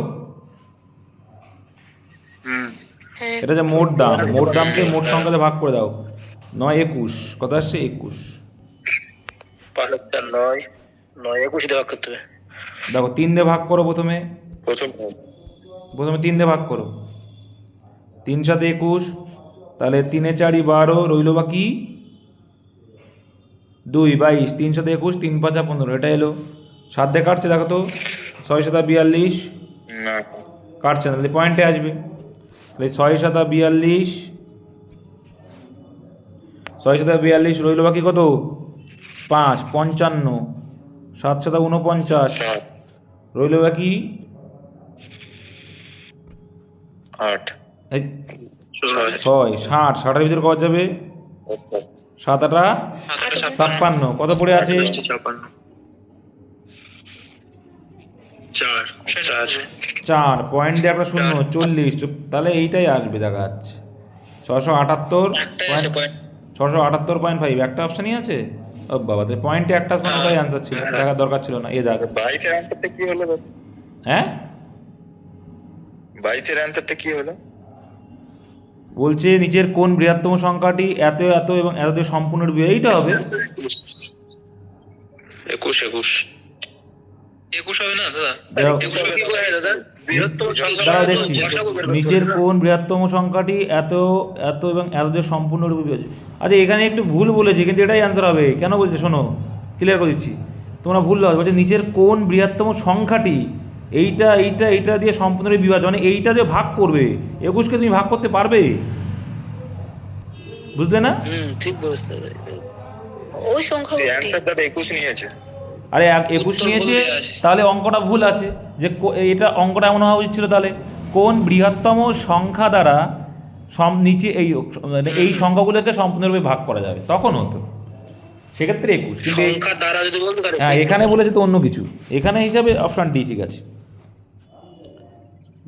এটা যে মোট দাম, মোট দামকে মোট সংখ্যাতে ভাগ করে দাও। 9 21 কত আসছে? 21। 21 দিয়ে ভাগ করতে হবে। দেখো 3 দিয়ে ভাগ করো, প্রথমে প্রথম 3 দিয়ে ভাগ করো, 3 7 21, তাহলে 3 4 12, রইল বাকি 2 22, 3 7 21, 3 5 15, এটা এলো। 7 দিয়ে কাটছে, দেখো তো, 6 7 42 না কাটছে না, তাহলে পয়েন্টে আসবে, তাহলে 6 7 42, 6 7 42, রইল বাকি কত? 5 55, 7 7 49, 7 রইল বাকি 8 এই 6 60, 60-এর ভিতরে কত যাবে? 7 8 56, কত পড়ে আছে? 4 পয়েন্ট দিয়ে একটা শূন্য, 40, তাহলে এইটাই আসবে, দেখা যাচ্ছে 678.5, একটা অপশানই আছে। ও বাবা, তাহলে পয়েন্টে একটা ওটাই অ্যান্সার ছিল, দেখার দরকার ছিল না। এ দেখ 22 এর অ্যানসারটা কি হলো? হ্যাঁ 22 এর অ্যানসারটা কি হলো? বলছে নিচের কোন বৃহত্তম সংখ্যাটি এত এত এবং এত দিয়ে সম্পূর্ণ এইটা হবে। 21 হবে না দাদা? দাঁড়াও, 21 কি করে দাদা? বৃহত্তম সংখ্যা দাঁড়াও দেখছি, নিচের কোন বৃহত্তম সংখ্যাটি এত এত এবং এত দিয়ে সম্পূর্ণরূপে বিভাজ্য। আচ্ছা, এখানে একটু ভুল বলেছি, কিন্তু এটাই অ্যান্সার হবে। কেন বলছে শোনো, ক্লিয়ার করে দিচ্ছি, তোমরা ভুল হবে। বলছে নিচের কোন বৃহত্তম সংখ্যাটি এইটা দিয়ে সম্পূর্ণরূপে বিভাজ্য, মানে এইটা দিয়ে ভাগ করবে। 21কে তুমি ভাগ করতে পারবে? বুঝলে না? ঠিক বুঝতে ওই সংখ্যা অ্যানসারটা 21 নিয়েছে। আরে 21 নিয়েছে, তাহলে অঙ্কটা ভুল আছে। যে এটা অঙ্কটা এমন হওয়া উচিত ছিল, তাহলে কোন বৃহত্তম সংখ্যা দ্বারা নিচে এই সংখ্যাগুলোকে সম্পূর্ণরূপে ভাগ করা যাবে, তখন হতো, সেক্ষেত্রে 21। কিন্তু সংখ্যা দ্বারা যদি বলতে পারে, হ্যাঁ, এখানে বলেছে তো অন্য কিছু, এখানে হিসাবে অপশান ডি ঠিক আছে।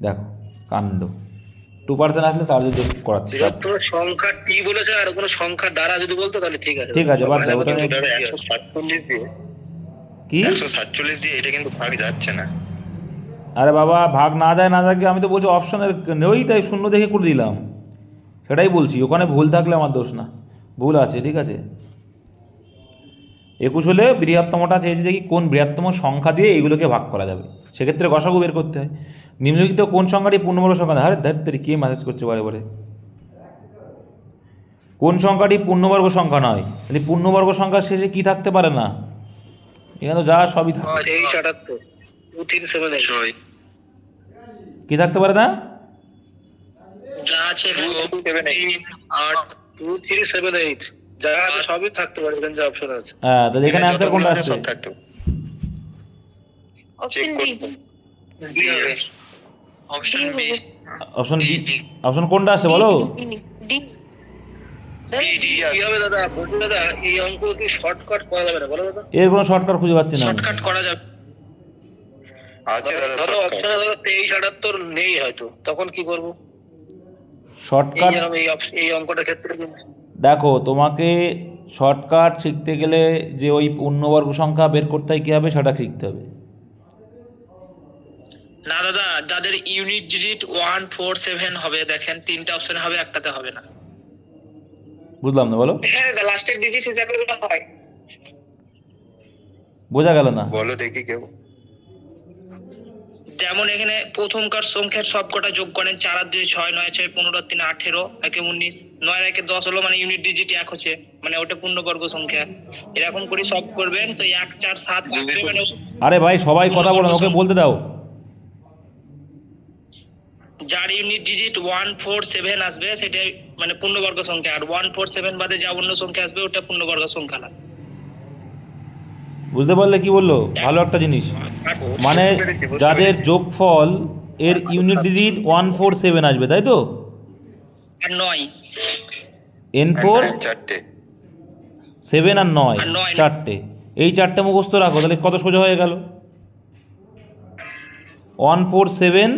দেখো কাণ্ড, 2% আসলে সার্জে করাচ্ছি। বৃহত্তম সংখ্যা কি বলেছে, আর কোনো সংখ্যা দ্বারা যদি বলতো তাহলে ঠিক আছে। ঠিক আছে, বাদ দাও ওটা। 147 দিয়ে কি 147 দিয়ে এটা কিন্তু ভাগ যাচ্ছে না। আরে বাবা, ভাগ না যায় না থাকে, আমি তো বলছি অপশানের নেই, তাই শূন্য দেখে করে দিলাম, সেটাই বলছি। ওখানে ভুল থাকলে আমার দোষ না, ভুল আছে, ঠিক আছে। 21 হলে বৃহত্তমটা চেয়েছে দেখি কোন বৃহত্তম সংখ্যা দিয়ে এইগুলোকে ভাগ করা যাবে, সেক্ষেত্রে গসাগু বের করতে হয়। নিম্নলিখিত কোন সংখ্যাটি পূর্ণবর্গ সংখ্যা? আরে ধারে কে মেসেজ করছে বারে বারে? কোন সংখ্যাটি পূর্ণবর্গ সংখ্যা নয়? তাহলে পূর্ণবর্গ সংখ্যার শেষে কি থাকতে পারে না? এখানে তো যা সবই থাকে। 2378 কি থাকতে পারে না? যা আছে 2378 যা আছে সবই থাকতে পারে, এখানে যে অপশন আছে। হ্যাঁ, তাহলে এখানে অ্যান্সার কোনটা আসছে? সব থাকতো। Option D. বি হবে। Option B. Option B, option কোনটা আসছে বলো? ডি। কি হবে দাদা? বলছি দাদা, এই অঙ্ক কি শর্টকাট করা যাবে না বলো দাদা? এর কোনো শর্টকাট খুঁজে পাচ্ছি না আমি। শর্টকাট করা যাবে? আছে দাদা ধরো shortcut। অপশনে ধরো 2378 নেই হয়তো, তখন কি করব? এই শর্টকাট যেরকম এই অঙ্কটার ক্ষেত্রে কিন্তু দেখো, তোমাকে শর্টকাট শিখতে গেলে যে ওই পূর্ণবর্গ সংখ্যা বের করতে হয় কী হবে সেটা শিখতে হবে। না দাদা, যাদের ইউনিট ডিজিট 147 হবে দেখেন, তিনটা অপশনে হবে, একটাতে হবে না। বুঝলাম না, বলো। হ্যাঁ, লাস্টের ডিজিট হিসাবে হয়। বোঝা গেল না। বলো দেখি কেউ। যেমন এখানে প্রথমকার সংখ্যার সবকটা যোগ করেন, 4 আর 2 6, 9 6 15 3 18, 1 19, 9 আর 1 10 হলো, মানে ইউনিট ডিজিট 1 হচ্ছে, মানে ওটা পূর্ণবর্গ সংখ্যা। এরকম করে সব করবেন তো 1 4 7 আসবে, মানে আরে ভাই সবাই কথা বলো, ওকে বলতে দাও। যার ইউনিট ডিজিট 147 আসবে সেটা মানে পূর্ণবর্গ সংখ্যা, আর 147 বাদে যা অন্য সংখ্যা আসবে ওটা পূর্ণবর্গ সংখ্যা না। বুঝতে পারলে কি বললো? ভালো একটা জিনিস, মানে যাদের যোগফল এর ইউনিট ডিজিট 147 আসবে, তাই তো? আর 9 N4 চারটে 7 আর 9 আর 9 চারটে, এই চারটে মুখস্থ রাখো, তাহলে কত সোজা হয়ে গেল। 147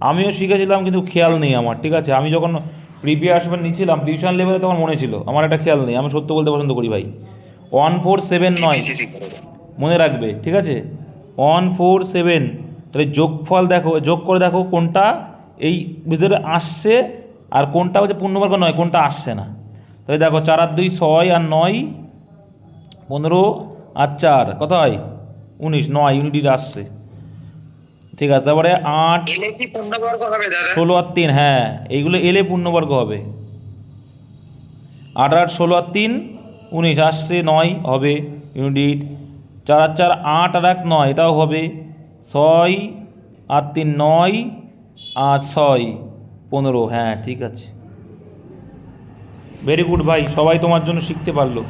আমিও শিখেছিলাম কিন্তু খেয়াল নেই আমার, ঠিক আছে? আমি যখন প্রিভিয়াস নিচ্ছিলাম টিউশন লেভেলে তখন মনে ছিল, আমার একটা খেয়াল নেই, আমি সত্য বলতে পছন্দ করি ভাই। 147 নয়, পিসিসি করো। মনে রাখবে, ঠিক আছে? 147, তাহলে যোগফল দেখো, যোগ করে দেখো কোনটা এই ভিতরে আসছে আর কোনটা হচ্ছে পূর্ণবর্গ নয়, কোনটা আসছে না। তাহলে দেখো 4 আর 2 6 আর 9 15 আর 4 কত হয় 19, 9 ইউনিট আসছে, ঠিক আছে। তারপরে 8 এলে কি পূর্ণবর্গ হবে দাদা? 16 আর 3, হ্যাঁ এইগুলো এলে পূর্ণবর্গ হবে। 8 আর 16 আর 3 19 আসছে, 9 হবে ইউনিট। 4 আর 4 8 আর 1 9, এটাও হবে। 6 আর 3 9 আর 6 15, হ্যাঁ ঠিক আছে। ভেরি গুড ভাই, সবাই তোমার জন্য শিখতে পারলো।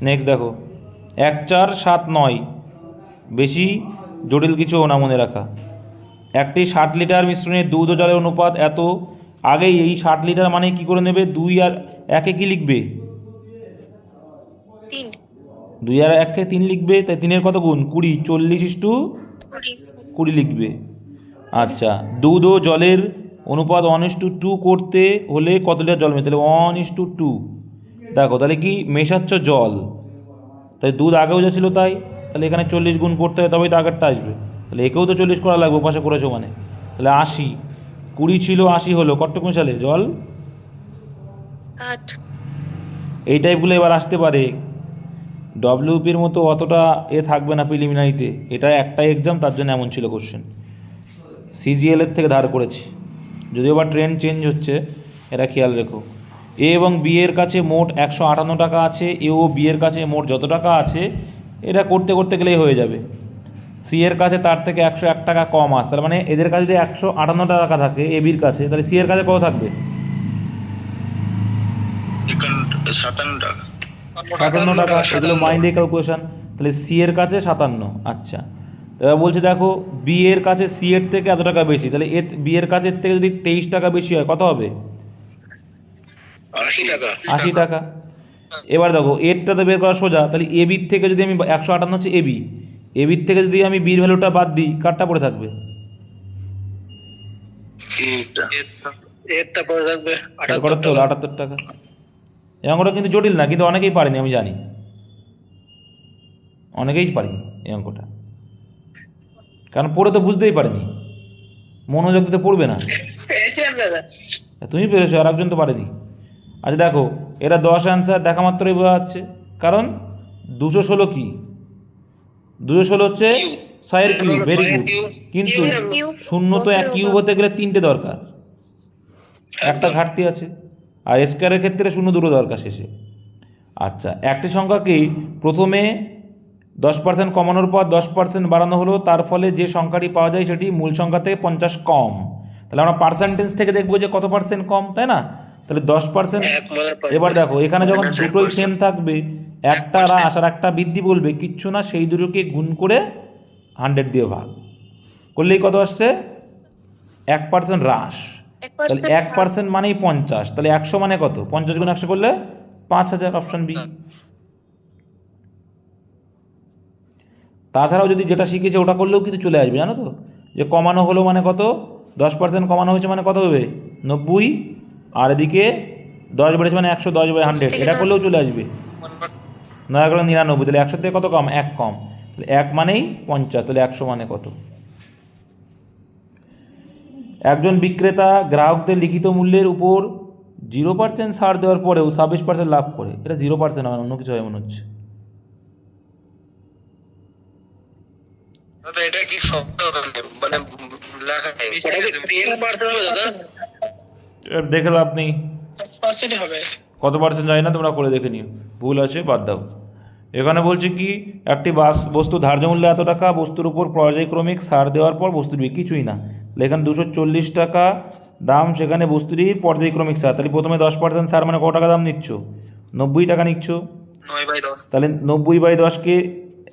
নেক্সট দেখো 1 4 7 9, বেশি জটিল কিছু না মনে রাখা। একটি 60 লিটার মিশ্রণে দুধ ও জলের অনুপাত এত, আগেই এই 60 লিটার মানে কি করে নেবে? 2 আর 1-এ কি লিখবে? 3 2 আর 1-কে 3 লিখবে, তাই 3-এর কত গুণ? 20, 40:20 লিখবে। আচ্ছা, দুধ ও জলের অনুপাত 1:2 করতে হলে কত লিটার জল মেশাতে? তাহলে 1:2, দেখো তাহলে কি মেশাচ্ছ? জল। তাই দুধ আগেও যা ছিল তাই, তাহলে এখানে 40 গুণ করতে হবে তবেই তো আগেরটা আসবে, তাহলে একেও তো 40 করা লাগবে, পাশে করেছো মানে, তাহলে 80, 20 ছিল 80 হলো, কতটুকু মেশালে জল? 8 এই টাইপগুলো এবার আসতে পারে। ডব্লিউপির মতো অতটা থাকবে না প্রিলিমিনারিতে, এটা একটাই এক্সাম, তার জন্য এমন ছিল কোশ্চেন। সিজিএলের থেকে ধার করেছি, যদিও বা ট্রেন্ড চেঞ্জ হচ্ছে, এটা খেয়াল রেখো। এ এবং বি এর কাছে মোট 158 টাকা আছে, এ ও বি এর কাছে মোট যত টাকা আছে, এটা করতে করতে গেলেই হয়ে যাবে। সি এর কাছে তার থেকে 101 টাকা কম আসে, তার মানে এদের কাছে যদি 158 টাকা থাকে এ বির কাছে, তাহলে সি এর কাছে কত থাকবে? 57 টাকা। 57 টাকা। এগুলো মাইন্ডে ক্যালকুলেশন, তাহলে সি এর কাছে 57। আচ্ছা, এবার বলছে দেখো বি এর কাছে সি এর থেকে এত টাকা বেশি, তাহলে বি এর কাছে থেকে যদি 23 টাকা বেশি হয় কত হবে? 80 টাকা। 80 টাকা। এবার দেখো এরটা তো বের করা সোজা, তাহলে এ বির থেকে যদি আমি 158 হচ্ছে এ বির থেকে যদি আমি বির ভ্যালুটা বাদ দিই, কারটা পড়ে থাকবে? এরটা পড়ে থাকবে কত হলো? 78 টাকা। এই অঙ্কটা কিন্তু জটিল না, কিন্তু অনেকেই পারেনি, আমি জানি অনেকেই পারেনি এই অঙ্কটা, কারণ পড়ে তো বুঝতেই পারেনি, মনোযোগ দিতে পড়বে না। পেয়েছিলাম দাদা। তুমি পেরেছো, আর একজন তো পারেনি। আচ্ছা দেখো, এটা 10 অ্যান্সার দেখা মাত্রই বোঝা যাচ্ছে, কারণ 216 কি? 216 হচ্ছে 6 কিউব, ভেরি গুড। কিন্তু শূন্য তো 1 কিউব হতে গেলে 3টে দরকার, একটা ঘাটতি আছে, আর স্কোয়ারের ক্ষেত্রে 0 দুটো দরকার শেষে। আচ্ছা, একটি সংখ্যাকে প্রথমে 10% কমানোর পর 10% বাড়ানো হলো, তার ফলে যে সংখ্যাটি পাওয়া যায় সেটি মূল সংখ্যা থেকে 50 কম। তাহলে আমরা পার্সেন্টেজ থেকে দেখবো যে কত পার্সেন্ট কম, তাই না? তাহলে 10%। এবার দেখো এখানে যখন দুটোই সেম থাকবে, একটা হ্রাস আর একটা বৃদ্ধি বলবে, কিচ্ছু না, সেই দুটোকে গুণ করে 100 দিয়ে ভাগ করলেই কত আসছে? 1% হ্রাস। তাহলে 1% মানেই 50, তাহলে 100 মানে কত? 50 গুণ 100 করলে 5000, অপশন বি। তাছাড়াও যদি যেটা শিখেছে ওটা করলেও কিন্তু চলে আসবে, জানো তো, যে কমানো হলো মানে কত, 10% কমানো হয়েছে মানে কত হবে 90, আর এদিকে 10 বেড়েছে মানে 110/100, এটা করলেও চলে আসবে 9×99, তাহলে 100 থেকে কত কম, 1 কম, তাহলে 1 মানেই 50, তাহলে 100 মানে কত? একজন বিক্রেতা গ্রাহকদের লিখিত মূল্যের উপর 0% ছাড় দেওয়ার পরেও 26% লাভ করে, এটা 0% আমার অন্য কিছু হয় মনে হচ্ছে। এটা কি শব্দ মানে লেখা দেখে লাভ নেই, কত পার্সেন্ট যায় না, তোমরা করে দেখে নিও, ভুল আছে বাদ দাও। এখানে বলছে কি, একটি বস্তু ধার্য মূল্য এত টাকা, বস্তুর উপর পর্যায়ক্রমিক ছাড় দেওয়ার পর বস্তুর কিছুই না, তাহলে এখানে 240 টাকা দাম, সেখানে বস্তুরই পর্যায়ক্রমিক ছাড়, তাহলে প্রথমে 10% ছাড় মানে কত টাকা দাম নিচ্ছ, 90 টাকা নিচ্ছ, 9/10। তাহলে 90/10কে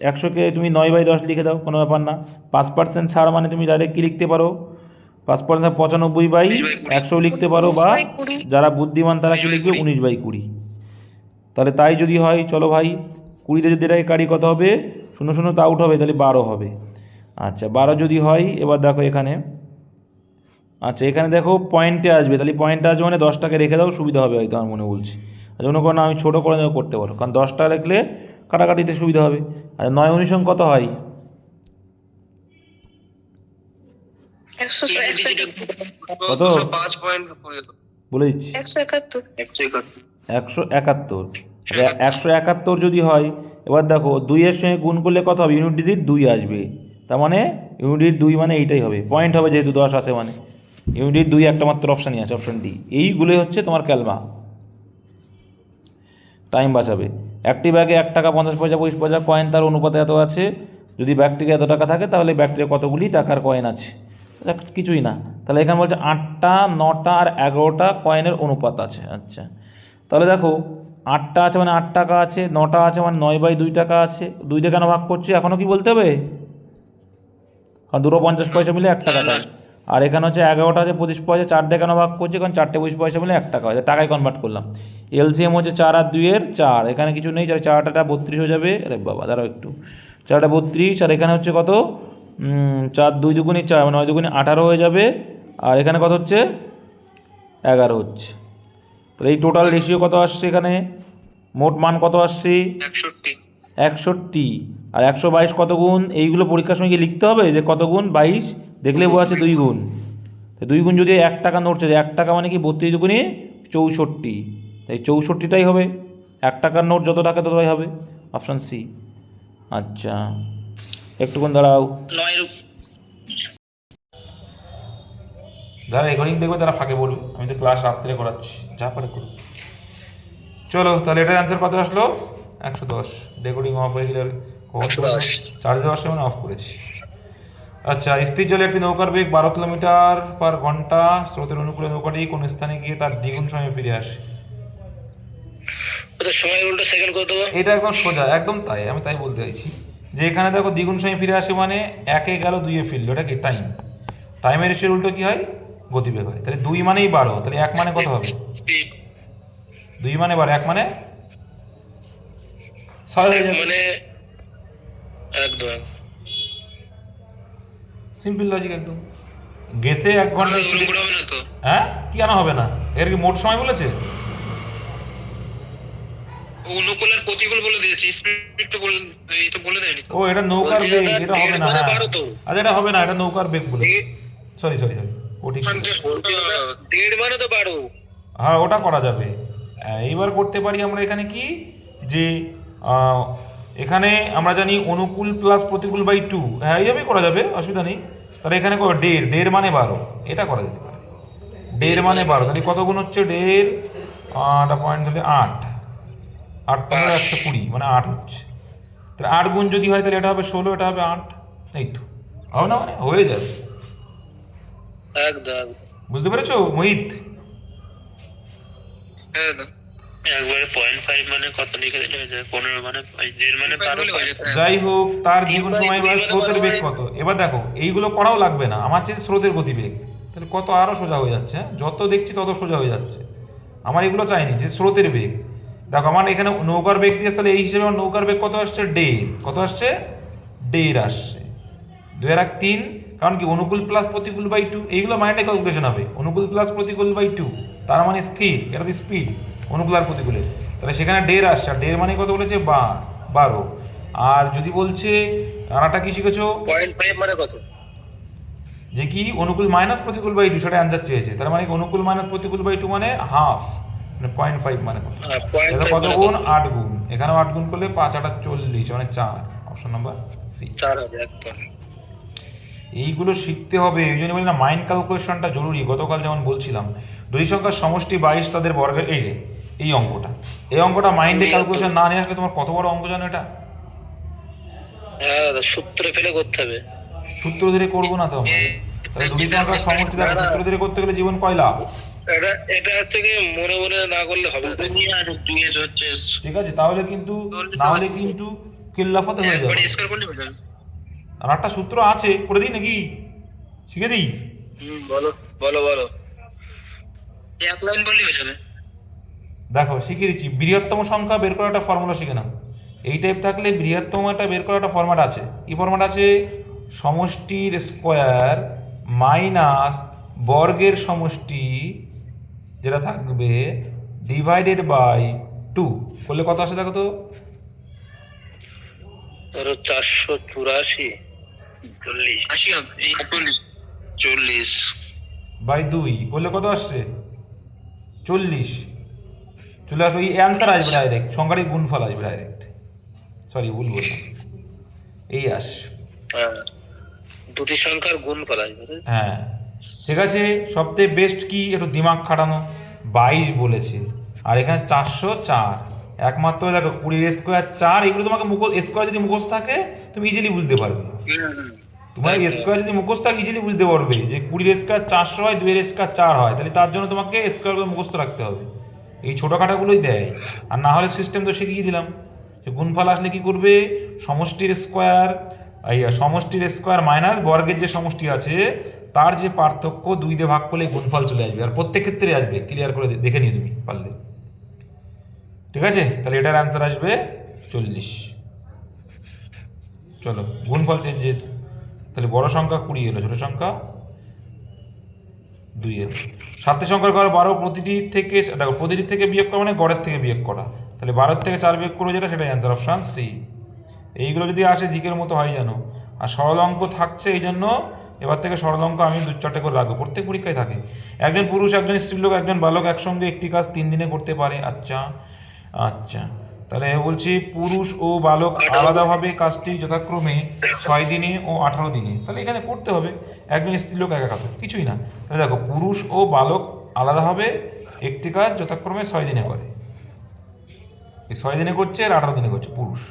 100কে তুমি 9/10 লিখে দাও, কোনো ব্যাপার না। 5% ছাড় মানে তুমি ডাইরেক্ট কি লিখতে পারো, 5% 95/100 লিখতে পারো, বা যারা বুদ্ধিমান তারা কি লিখবে 19/20। তাহলে তাই যদি হয়, চলো ভাই 20তে যদি এটাকে কাটি কত হবে, 0 0 তো আউট হবে, তাহলে 12 হবে। আচ্ছা 12 যদি হয়, এবার দেখো এখানে, আচ্ছা এখানে দেখো পয়েন্টে আসবে, তাহলে পয়েন্টে আসবে মানে 10টাকে রেখে দাও, সুবিধা হবে হয়তো আমার মনে বলছি। আর অন্য কোনো আমি ছোটো করে করতে পারো, কারণ 10টা রাখলে কাটাকাটিতে সুবিধা হবে। আর 9 19 কত হয়, 171 কত 5.20 বলে দিচ্ছি, 171 171। 171 যদি হয়, এবার দেখো 2-এর সঙ্গে গুণ করলে কত হবে, ইউনিট ডিজিট 2 আসবে, তার মানে ইউনিট 2 মানে এইটাই হবে, পয়েন্ট হবে যেহেতু 10 আছে, মানে ইউনিট 2 একটা মাত্র অপশানই আছে, অপশান ডি। এইগুলোই হচ্ছে তোমার ক্যালমা, টাইম বাঁচাবে। একটি ব্যাগে 1 টাকা 50 পয়সা 25 পয়সা কয়েন, তার অনুপাতে এত আছে, যদি ব্যাগটিতে এত টাকা থাকে তাহলে ব্যাগটিতে কতগুলি টাকার কয়েন আছে, কিছুই না। তাহলে এখানে বলছে 8টা 9টা আর 11টা কয়েনের অনুপাত আছে। আচ্ছা তাহলে দেখো 8টা আছে মানে 8 টাকা আছে, 9টা আছে মানে 9/2 টাকা আছে, 2 দিয়ে কেন ভাগ করছি এখনও কি বলতে হবে, কারণ 2 50 পয়সা মিলে 1 টাকা দেয়। আর এখানে হচ্ছে 11টা আছে 25 পয়সা, 4 দিয়ে কেন ভাগ করছি, কারণ 4টে 25 পয়সা মিলে 1 টাকা হয়, টাকায় কনভার্ট করলাম। এলসিএম হচ্ছে 4 আর 2-এর 4, এখানে কিছু নেই, 4টা 32 হয়ে যাবে, আরে বাবা দাঁড়াও একটু, 4টা 32, আর এখানে হচ্ছে কত, 4 2 দুগুণে 4 মানে 9 দুগুণে 18 হয়ে যাবে, আর এখানে কত হচ্ছে 11 হচ্ছে। তাহলে এই টোটাল রেশিও কত আসছে, এখানে মোট মান কত আসছে 61, আর 122 কত গুণ, এইগুলো পরীক্ষার সময় কি লিখতে হবে যে কত গুণ, 22 দেখলে বোঝা যাচ্ছে 2 গুণ, 2 গুণ যদি 1 টাকা নোট চাই, 1 টাকা মানে কি 32 দুগুণে 64, তাই 64টাই হবে, 1 টাকার নোট যত টাকা ততটাই হবে, অপশান সি। আচ্ছা একটুক্ষণ দাঁড়াও, 9 যারা রেকর্ডিং দেখবে তারা ফাঁকে বলবে, আমি তো ক্লাস রাত্রে করাচ্ছি, যা পারে করুন। চলো তাহলে এটার অ্যান্সার কত আসলো, 110। রেকর্ডিং অফ হয়ে গেলে চার্জ দেওয়ার সময় অফ করেছি। আচ্ছা স্থির জলে একটি নৌকার বেগ 12 কিলোমিটার/ঘন্টা, স্রোতের অনুকূলে নৌকাটি কোন স্থানে গিয়ে তার দ্বিগুণ সময়ে ফিরে আসে, সময় উল্টো সেকেন্ড করে দেবো। এটা একদম সোজা, একদম তাই, আমি তাই বলতে চাইছি যে এখানে দেখো দ্বিগুণ সময়ে ফিরে আসে মানে 1-এ গেল 2-এ ফিরল, এটা কি টাইম, টাইমের রেশিওর উল্টো কি হয়, গতিবেগ হয়। তাহলে 2 মানেই 12, তাহলে 1 মানে কত হবে, 2 মানে 12, 1 মানে 6 হয়ে যাবে, মানে একদম সিম্পল লজিক একদম। গেসে 1 ঘন্টা, হবে না তো, হ্যাঁ কি কেন হবে না, এর কি মোট সময় বলেছে, অনুকূল আর প্রতিকূল বলে দিয়েছে, স্পিড তো বলে, এই তো বলে দেয়নি। ও এটা নৌকার বেগ, এটা হবে না, হ্যাঁ তো আচ্ছা এটা হবে না, এটা নৌকার বেগ বলে, সরি ও ঠিক, 1.5 মানে তো 12। হ্যাঁ ওটা করা যাবে। এইবার করতে পারি আমরা এখানে কি, যে এখানে আমরা জানি অনুকূল প্লাস প্রতিকূল বাই 2, হ্যাঁ এইভাবেই করা যাবে, অসুবিধা নেই। তাহলে এখানে 1.5 মানে 12, এটা করা যেতে পারে, 1.5 মানে 12, তাহলে কত গুণ হচ্ছে 1.5, একটা পয়েন্ট ধরলে 8, 8 15 120 মানে 8 হচ্ছে, তাহলে 8 গুণ যদি হয় তাহলে এটা হবে 16, এটা হবে 8, এই তো হবে না, মানে হয়ে যাবে, একদম বুঝতে পেরেছো মোহিত? হ্যাঁ একবারে 0.5 মানে কত লিখে দিলে হয়ে যাবে, 15 মানে 1.5 মানে 12। যাই হোক, তার দ্বিগুণ সময় বা স্রোতের বেগ কত, এবার দেখো এইগুলো করাও লাগবে না, আমার চেয়ে স্রোতের গতিবেগ, তাহলে কত আরও সোজা হয়ে যাচ্ছে, হ্যাঁ? যত দেখছি তত সোজা হয়ে যাচ্ছে। আমার এগুলো চাইনি, যে স্রোতের বেগ। দেখো আমার এখানে নৌকার বেগ দিয়ে, তাহলে এই হিসেবে আমার নৌকার বেগ কত আসছে, ডের। কত আসছে, ডের আসছে। 2 আর 3, কারণ কি অনুকূল প্লাস প্রতিকূল বাই 2, এইগুলো মাইন্ডে ক্যালকুলেশন হবে। অনুকূল প্লাস প্রতিকূল বাই 2 তার মানে স্থির, এটা তো স্পিড অনুকূল আর প্রতিকূলের। তাহলে সেখানে ডের আসছে, আর ডের মানে কত বলেছে, 12। আর যদি বলছে আনাটা কি শিখেছো, 0.5 মানে কত? যে কি অনুকূল মাইনাস প্রতিকূল বাই 2, সেটা অ্যান্সার চেয়েছে। তার মানে অনুকূল মাইনাস প্রতিকূল বাই 2 মানে হাফ, মানে 0.5 মানে কত? এটা কত গুণ, 8 গুণ। এখানেও 8 গুণ করলে 5 8 40, মানে 4। Option number C. 4 হবে একদম। এইগুলো শিখতে হবে, ওই জন্য বলি না মাইন্ড ক্যালকুলেশনটা জরুরি। গতকাল যেমন বলছিলাম, দুই সংখ্যার সমষ্টি 22 তাদের বর্গের, এই যে এই অঙ্কটা, এই অঙ্কটা মাইন্ডে ক্যালকুলেশন না নিয়ে আসলে তোমার কত বড় অঙ্ক জানো এটা? হ্যাঁ দাদা, সূত্র ফেলে করতে হবে। সূত্র ধরে করবো না তো আমরা। তাহলে দুই সংখ্যার সমষ্টি দেখো, সূত্র ধরে করতে গেলে জীবন কয় লাভ? এটা হচ্ছে কি মনে মনে না করলে হবে না। ঠিক আছে, তাহলে কিন্তু নাহলে কিন্তু কিল্লাফাতে হয়ে যাবে। আর একটা সূত্র আছে, করে দিই নাকি, শিখে দিই? বলো বলো বলো। এক লাইন বললেই হয়ে যাবে। দেখো শিখিয়ে দিচ্ছি, বৃহত্তম সংখ্যা বের করার একটা ফর্মুলা শিখে নাও। এই টাইপ থাকলে বৃহত্তম একটা বের করার একটা ফর্ম্যাট আছে। কি ফর্ম্যাট আছে? সমষ্টির স্কোয়ার মাইনাস বর্গের সমষ্টি যেটা থাকবে ডিভাইডেড বাই 2 করলে কত আসে দেখো তো? ধরো 484 40 বাই 2 করলে কত আসছে? 40। চলে আসবে, এই অ্যান্সার আসবে ডাইরেক্ট, সংখ্যাটি গুণফল আসবে ডাইরেক্ট। সরি, ভুল বললাম, এই আস। হ্যাঁ, দুটি সংখ্যার গুণফল আসবে। হ্যাঁ ঠিক আছে। সবথেকে বেস্ট কি, একটু দিমাগ খাটানো। 22 বলেছে, আর এখানে 404, একমাত্র দেখো 20 স্কোয়ার 4, এগুলো তোমাকে স্কোয়ার যদি মুখস্থ থাকে তুমি ইজিলি বুঝতে পারবে। তোমার স্কোয়ার যদি মুখস্থ থাকে ইজিলি বুঝতে পারবে যে 20 স্কোয়ার 400 হয়, 2 স্কোয়ার 4 হয়, তাহলে তার জন্য তোমাকে স্কোয়ারগুলো মুখস্থ রাখতে হবে। এই ছোটোখাটাগুলোই দেয়, আর না হলে সিস্টেম তো শিখিয়ে দিলাম। যে গুণফল আসলে কি করবে, সমষ্টির স্কোয়ার মাইনাস বর্গের যে সমষ্টি আছে তার যে পার্থক্য 2 দিয়ে ভাগ করলে গুণফল চলে আসবে, আর প্রত্যেক ক্ষেত্রে আসবে। ক্লিয়ার করে দেখে নিও তুমি পারলে। ঠিক আছে, তাহলে এটার অ্যান্সার আসবে 40। চলো গুণফল চেঞ্জ, তাহলে বড় সংখ্যা 20 এলো, ছোট সংখ্যা 2 এলো। 7 সংখ্যার ঘর 12, প্রতিটির থেকে দেখো, প্রতিটির থেকে বিয়োগ করা মানে গড়ের থেকে বিয়োগ করা। তাহলে 12 থেকে 4 বিয়োগ করবো যেটা, সেটাই অ্যান্সার, অপশান সি। এইগুলো যদি আসে জিকের মতো হয় জানো। আর সরল অঙ্ক থাকছে, এই জন্য এবার থেকে সরল অঙ্ক আমি 2-4টে করে রাখবো, প্রত্যেক পরীক্ষায় থাকে। একজন পুরুষ, একজন স্ত্রীলোক, একজন বালক একসঙ্গে একটি কাজ 3 দিনে করতে পারে। আচ্ছা আচ্ছা, তাহলে বলছি পুরুষ ও বালক আলাদাভাবে কাজটি যথাক্রমে 6 দিনে ও 18 দিনে। তাহলে এখানে করতে হবে একজন স্ত্রীলোক একা কাজ, কিছুই না। তাহলে দেখো পুরুষ ও বালক আলাদাভাবে একটি কাজ যথাক্রমে 6 দিনে করে। এই 6 দিনে করছে আর 18 দিনে করছে পুরুষ,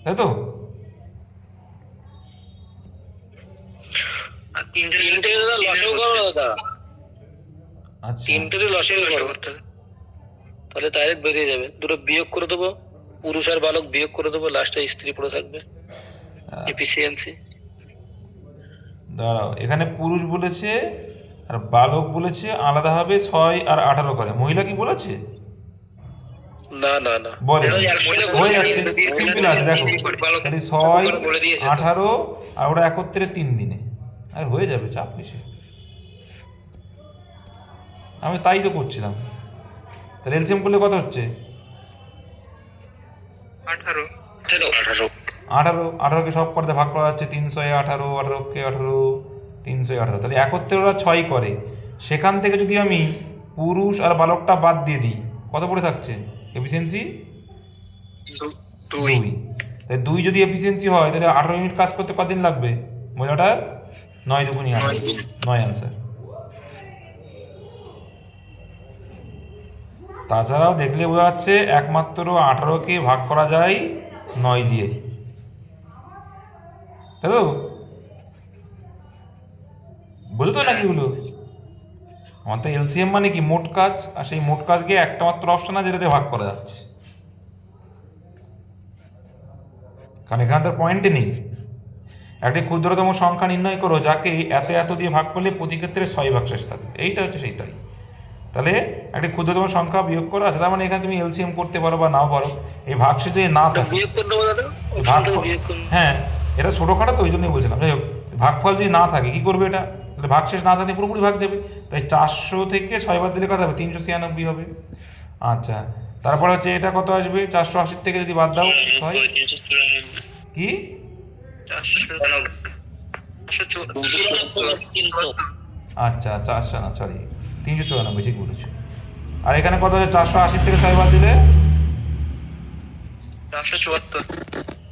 তাই তো? আচ্ছা, তাহলে ডাইরেক্ট বেরিয়ে যাবে, দুটো বিয়োগ করে দেবো, পুরুষ আর বালক বিয়োগ করে দেবো, লাস্টে স্ত্রী পড়ে থাকবে। এফিসিয়েন্সি। দাঁড়াও, এখানে পুরুষ বলেছে আর বালক বলেছে আলাদা হবে 6 আর 18 করে। মহিলা কি বলেছে? না না না, বলে হয়ে যাচ্ছে, সিম্পল আছে। দেখো তাহলে 6 18 আর ওটা একত্রে 3 দিনে, আর হয়ে যাবে, চাপ কিসে। আমি তাই তো করছিলাম। তাহলে এলসিএম করলে কত হচ্ছে? 18কে সব করতে ভাগ করা যাচ্ছে 318, 18কে 18, 318। তাহলে একত্রে ওরা 6 করে, সেখান থেকে যদি আমি পুরুষ আর বালকটা বাদ দিয়ে দিই, কত পড়ে থাকছে এফিসিয়েন্সি? 2। তাই 2 যদি এফিসিয়েন্সি হয়, তাহলে 18 মিনিট কাজ করতে কতদিন লাগবে মহিলাটার? 9 দুগুণী 18, 9 অ্যান্সার। তাছাড়াও দেখলে বোঝা যাচ্ছে একমাত্র 18কে ভাগ করা যায় 9 দিয়ে, তাই তো? বুঝো তো নাকি এগুলো? আমার তো এলসিএম মানে কি মোট কাজ, আর সেই মোট কাজকে একটা মাত্র অপশন আছে যেটাতে ভাগ করা যাচ্ছে, কারণ এখানে তো পয়েন্টে নেই। একটি ক্ষুদ্রতম সংখ্যা নির্ণয় করো যাকে এত এত দিয়ে ভাগ করলে প্রতি ক্ষেত্রে 6 ভাগশেষ থাকে। এইটা হচ্ছে সেইটাই। তাহলে একটি ক্ষুদ্রতম সংখ্যা বিয়োগ করা আছে, তার মানে এখানে তুমি এলসিএম করতে পারো বা নাও পারো। এই ভাগশেষ যদি না থাকে, বিয়োগ করে দেবো দাদা, ভাগ ওখান থেকে বিয়োগ করুন। হ্যাঁ এটা ছোটোখাটো তো ওই জন্যই বলছিলাম। যাই হোক, ভাগফল যদি না থাকে কী করবে এটা? তাহলে ভাগশেষ না থাকলে পুরোপুরি ভাগ যাবে। তাই 400 থেকে 6 বাদ দিলে কত হবে? 396 হবে। আচ্ছা, তারপর হচ্ছে এটা কত আসবে? 480 থেকে যদি বাদ দাও 6 কি? 494 আচ্ছা 400 না, সরি 394, ঠিক বলেছো। আর এখানে কত হচ্ছে? 480 থেকে 6 বাদ দিলে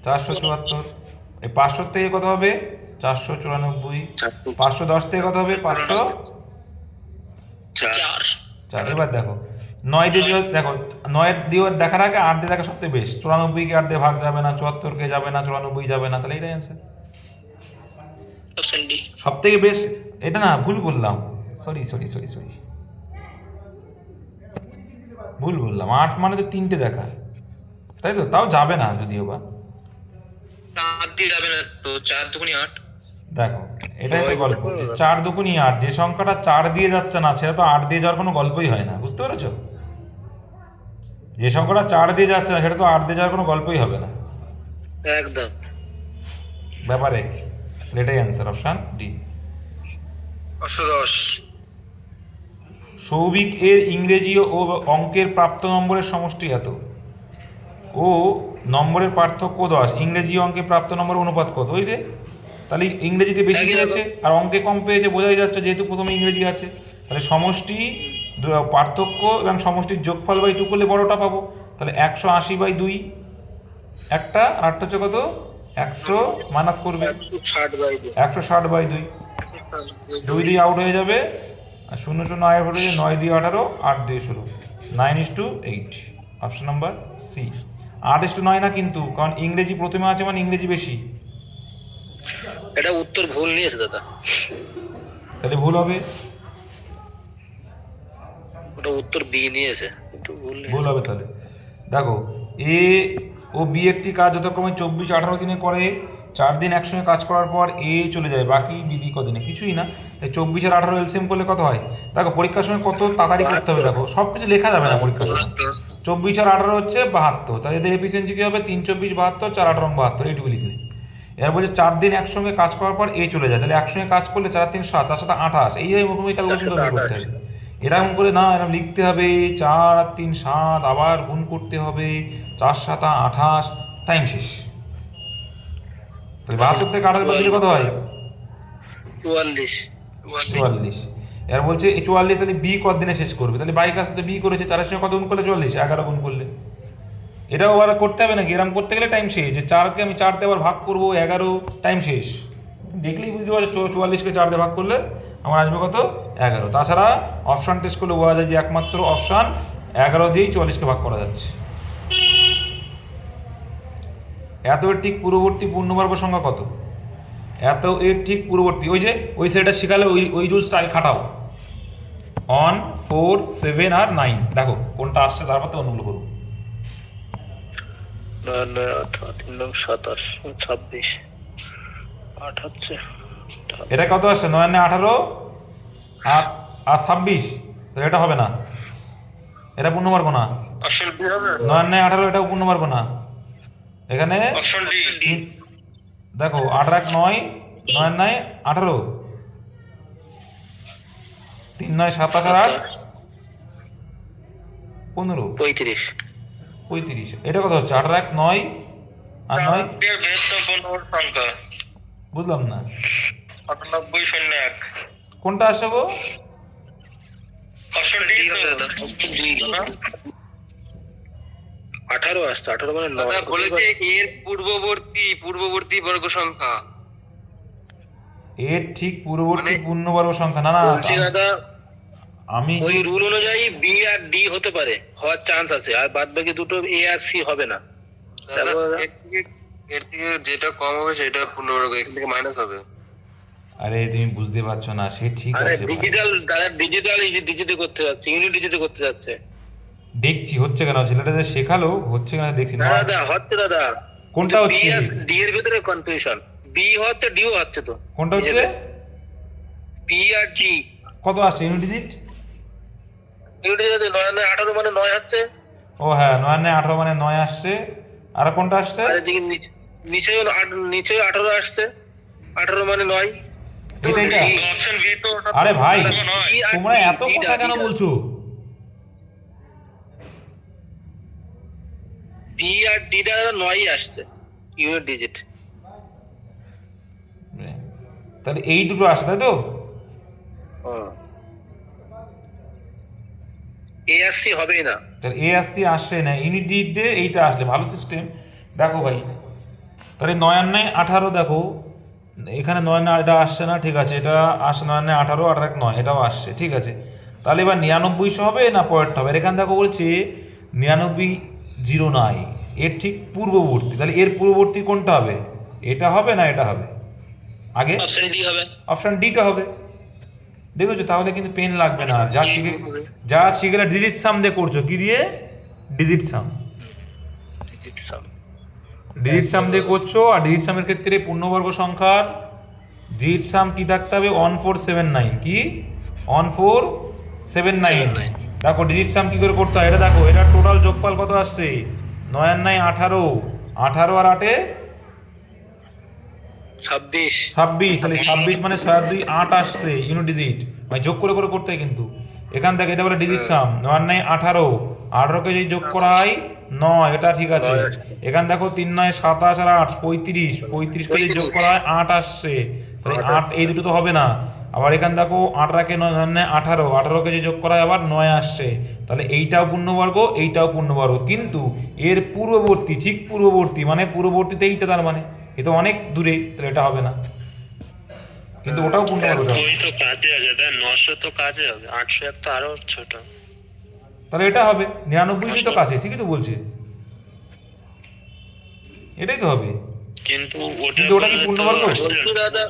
474। এই 500 থেকে কত হবে? 494। 510 থেকে কত হবে? 504। এবার দেখো 9 দিয়ে দেখো, 9 দিয়ে দেখার আগে 8 দিয়ে দেখা সবথেকে বেস্ট। 94কে 8 দিয়ে ভাগ যাবে না, 74কে যাবে না, 94 যাবে না, তাহলে এটাই অ্যান্সার। Option D. সব থেকে বেস্ট এটা না, ভুল বললাম, সরি ভুল বললাম। 8 মানে তো 3টে দেখা, তাই তো? তাও যাবে না যদিও বা। 8 দিয়ে যাবে না তো, 4 দুগুণে 8। দেখো এটাই তো গল্প, যে 4 দুগুণী 8, যে সংখ্যাটা 4 দিয়ে যাচ্ছে না সেটা তো 8 দিয়ে যাওয়ার কোনো গল্পই হয় না, বুঝতে পেরেছো? যে সংখ্যাটা 4 দিয়ে যাচ্ছে না সেটা তো 8 দিয়ে যাওয়ার কোনো গল্পই হবে না। একদম ব্যাপারে এটাই অ্যান্সার, অপশন ডি। 510। সৌভিক এর ইংরেজি ও অঙ্কের প্রাপ্ত নম্বরের সমষ্টি এত, ও নম্বরের পার্থক্য 10, ইংরেজি ও অঙ্কে প্রাপ্ত নম্বরের অনুপাত কত? ওই যে, তাহলে ইংরেজিতে বেশি পেয়েছে আর অঙ্কে কম পেয়েছে, বোঝাই যাচ্ছে যেহেতু প্রথমে ইংরেজি আছে। তাহলে সমষ্টি পার্থক্য এবং সমষ্টির যোগফল বাই 2 করলে বড়টা পাবো। তাহলে 180/2 একটা, আর একটা হচ্ছে কত? 100 মাইনাস করবে 160/2, 2 দিয়ে আউট হয়ে যাবে, আর 0 0 আয় হয়ে যাবে, 9 দিয়ে 18, 8 দিয়ে 16, 9:8। Option number C. 8:9 না কিন্তু, কারণ ইংরেজি প্রথমে আছে মানে ইংরেজি বেশি। এটা উত্তর ভুল নিয়েছে দাদা, তাহলে ভুল হবে, ওটা উত্তর বি নিয়েছে কিন্তু ভুল হবে। তাহলে দেখো, এ ও বি একটি কাজ যথাক্রমে 24-18 দিনে করে, 4 দিন একসঙ্গে কাজ করার পর এ চলে যায়, বাকি বিধি কদিনে? কিছুই না। এই 24 আর 18 এলসিএম করলে কত হয়? দেখো পরীক্ষার সময় কত তাড়াতাড়ি করতে হবে, দেখো সব কিছু লেখা যাবে না পরীক্ষার সময়। 24 আর 18 হচ্ছে 72, তাহলে এদের এফিসিয়েন্সি কী হবে? 3 24 72, 4 18 72, এইটুকু লিখলে। এবার বলছে 4 দিন একসঙ্গে কাজ করার পর এ চলে যায়, তাহলে একসঙ্গে কাজ করলে 4 3 7, 4 7 28, এইভাবে মুখোমুখি ক্যালকুলেশন করতে হবে। এরকম করে না, এরকম লিখতে হবে 4 3 7, আবার গুণ করতে হবে 4 7 28, টাইম শেষ। তাহলে 72 থেকে 28 বাদ দিলে কত হয়? 44। এবার বলছে এই 44, তাহলে বি কত দিনে শেষ করবে? তাহলে বাই কাজ তো বি করেছে, 4 এর সঙ্গে কত গুণ করলে? 40, 11 গুণ করলে। এটাও আবার করতে হবে নাকি? এরকম করতে গেলে টাইম শেষ, যে 4কে আমি 4 দিয়ে আবার ভাগ করবো 11, টাইম শেষ। দেখলেই বুঝতে পারছো 44কে 4 দিয়ে ভাগ করলে আমার আসবে কত? 11। তাছাড়া অপশান টেস্ট করলে বোঝা যায় যে একমাত্র অপশান 11 দিয়েই 44কে ভাগ করা যাচ্ছে। এত এর ঠিক পূর্ববর্তী পূর্ণবর্গ সংখ্যা কত? এত এর ঠিক পূর্ববর্তী, ওই যে ওই সেটা শেখালে ওই রুলসটা আগে খাটাও। 1 4 7 আর 9, দেখো কোনটা আসছে, তারপর তো অন্যগুলো করবো। 9 9 18 3 9 27 26 8 হচ্ছে। এটা কত আসছে? 9 9 18 আর 26, তো এটা হবে না, এটা পূর্ণবর্গ না। অপশন বি হবে। 9 9 18 এটাও পূর্ণবর্গ না। এখানে অপশন ডি। দেখো 8 1 9, 9 9 18, 3 9 27 আর 8 15 35। এটা কত হচ্ছে? 8 1 9 আর 9, সংখ্যা বুঝলাম না 98 কোনটা আসছে গো? অপশন ডি দাদা। 18 আসছে, 18 মানে 9 দাদা বলেছে এর পূর্ববর্তী বর্গ সংখ্যা। এর ঠিক পূর্ববর্তী পূর্ণবর্গ সংখ্যা না, না দাদা, আমি ওই রুল অনুযায়ী বি আর ডি হতে পারে, হওয়ার চান্স আছে, আর বাদ বাকি দুটো এ আর সি হবে না। এর থেকে যেটা কম হবে সেটা পূর্ণবর্গ, এখান থেকে মাইনাস হবে। আরে তুমি বুঝতে পারছো না, সে ঠিক আরে আছে ডিজিটে করতে যাচ্ছে, ইউনিট ডিজিটে করতে যাচ্ছে। দেখছি হচ্ছে কেন, ছেলেটা যে শেখালো হচ্ছে কেন দেখছি না না। দাদা হচ্ছে দাদা, কোনটা হচ্ছে? ডি এর ভিতরে কনফিউশন, বি হচ্ছে ডিও হচ্ছে তো কোনটা হচ্ছে? বি আর ডি। কত আসছে ইউনিট ডিজিট? ইউনিট যদি 9 9 18 মানে 9 হচ্ছে। ও হ্যাঁ, 9 9 18 মানে 9 আসছে। আর কোনটা আসছে? আর এদিকে নিচে 18 আসছে, 18 মানে 9। এটা অপশন বি তো আরে ভাই B আর তোমরা D, এত কথা কেন বলছো? বি আর ডি টা 9ই আসছে ইউনিট ডিজিট। তাহলে এই দুটো আসছে তাই তো? এএসসি হবেই না। তাহলে এ আসছে আসছে না, ইউনিট ডিজিটে এইটা আসলে ভালো সিস্টেম। দেখো ভাই তাহলে 9 আর 9 18, দেখো এখানে 9 না, এটা আসছে না, ঠিক আছে, এটা আসছে 9 9 18 আর 1 9, এটাও আসছে, ঠিক আছে। তাহলে এবার 99 হবে না পরেরটা হবে? এখানে দেখো বলছে 99 09, এর ঠিক পূর্ববর্তী। তাহলে এর পূর্ববর্তী কোনটা হবে? এটা হবে না এটা হবে? আগে অপশন ডি হবে। অপশন ডিটা হবে। দেখেছো? তাহলে কিন্তু পেন লাগবে না, যা শিখে ডিজিট সাম দিয়ে করছো। কি দিয়ে? ডিজিট সাম। ডিজিট সাম দিয়ে করছো। আর ডিজিট সামের ক্ষেত্রে পূর্ণবর্গ সংখ্যার ডিজিট সাম কি থাকতে হবে? 1479। কি 1479? দেখো ডিজিট সাম কি করে করতে হয় এটা দেখো। এটা টোটাল যোগফল কত আসছে? 9 আর 9 18, 18 আর 8 26। 26। তাহলে 26 মানে 6 আর 2 8 আসছে ইউনিট ডিজিট, মানে যোগ করে করে করতে হয় কিন্তু। এখান থেকে এটা বলে ডিজিট সাম 9 আর 9 18, 18কে যদি যোগ করা হয় 9, এটা ঠিক আছে। এখান দেখো 3 9 27 আর 8 35, 35কে যদি যোগ করা হয় 8 আসছে। তাহলে 8 এই দুটো তো হবে না। আবার এখান দেখো 8 রাখে 9 9 18, 18কে যদি যোগ করা হয় আবার 9 আসছে। তাহলে এইটাও পূর্ণবর্গ, এইটাও পূর্ণবর্গ, কিন্তু এর পূর্ববর্তী, ঠিক পূর্ববর্তী মানে পূর্ববর্তীতে এইটা, তার মানে এ তো অনেক দূরে, তাহলে এটা হবে না। কিন্তু ওটাও পূর্ণবর্গ। ওই তো কাছে আছে, তাই 900 তো কাছে হবে, 801 তো আরো ছোট। তাহলে এটা হবে 99 তো কাছে, ঠিকই তো বলছে, এটাই তো হবে। কিন্তু কিন্তু ওটা কি পূর্ণবর্গ? দাদা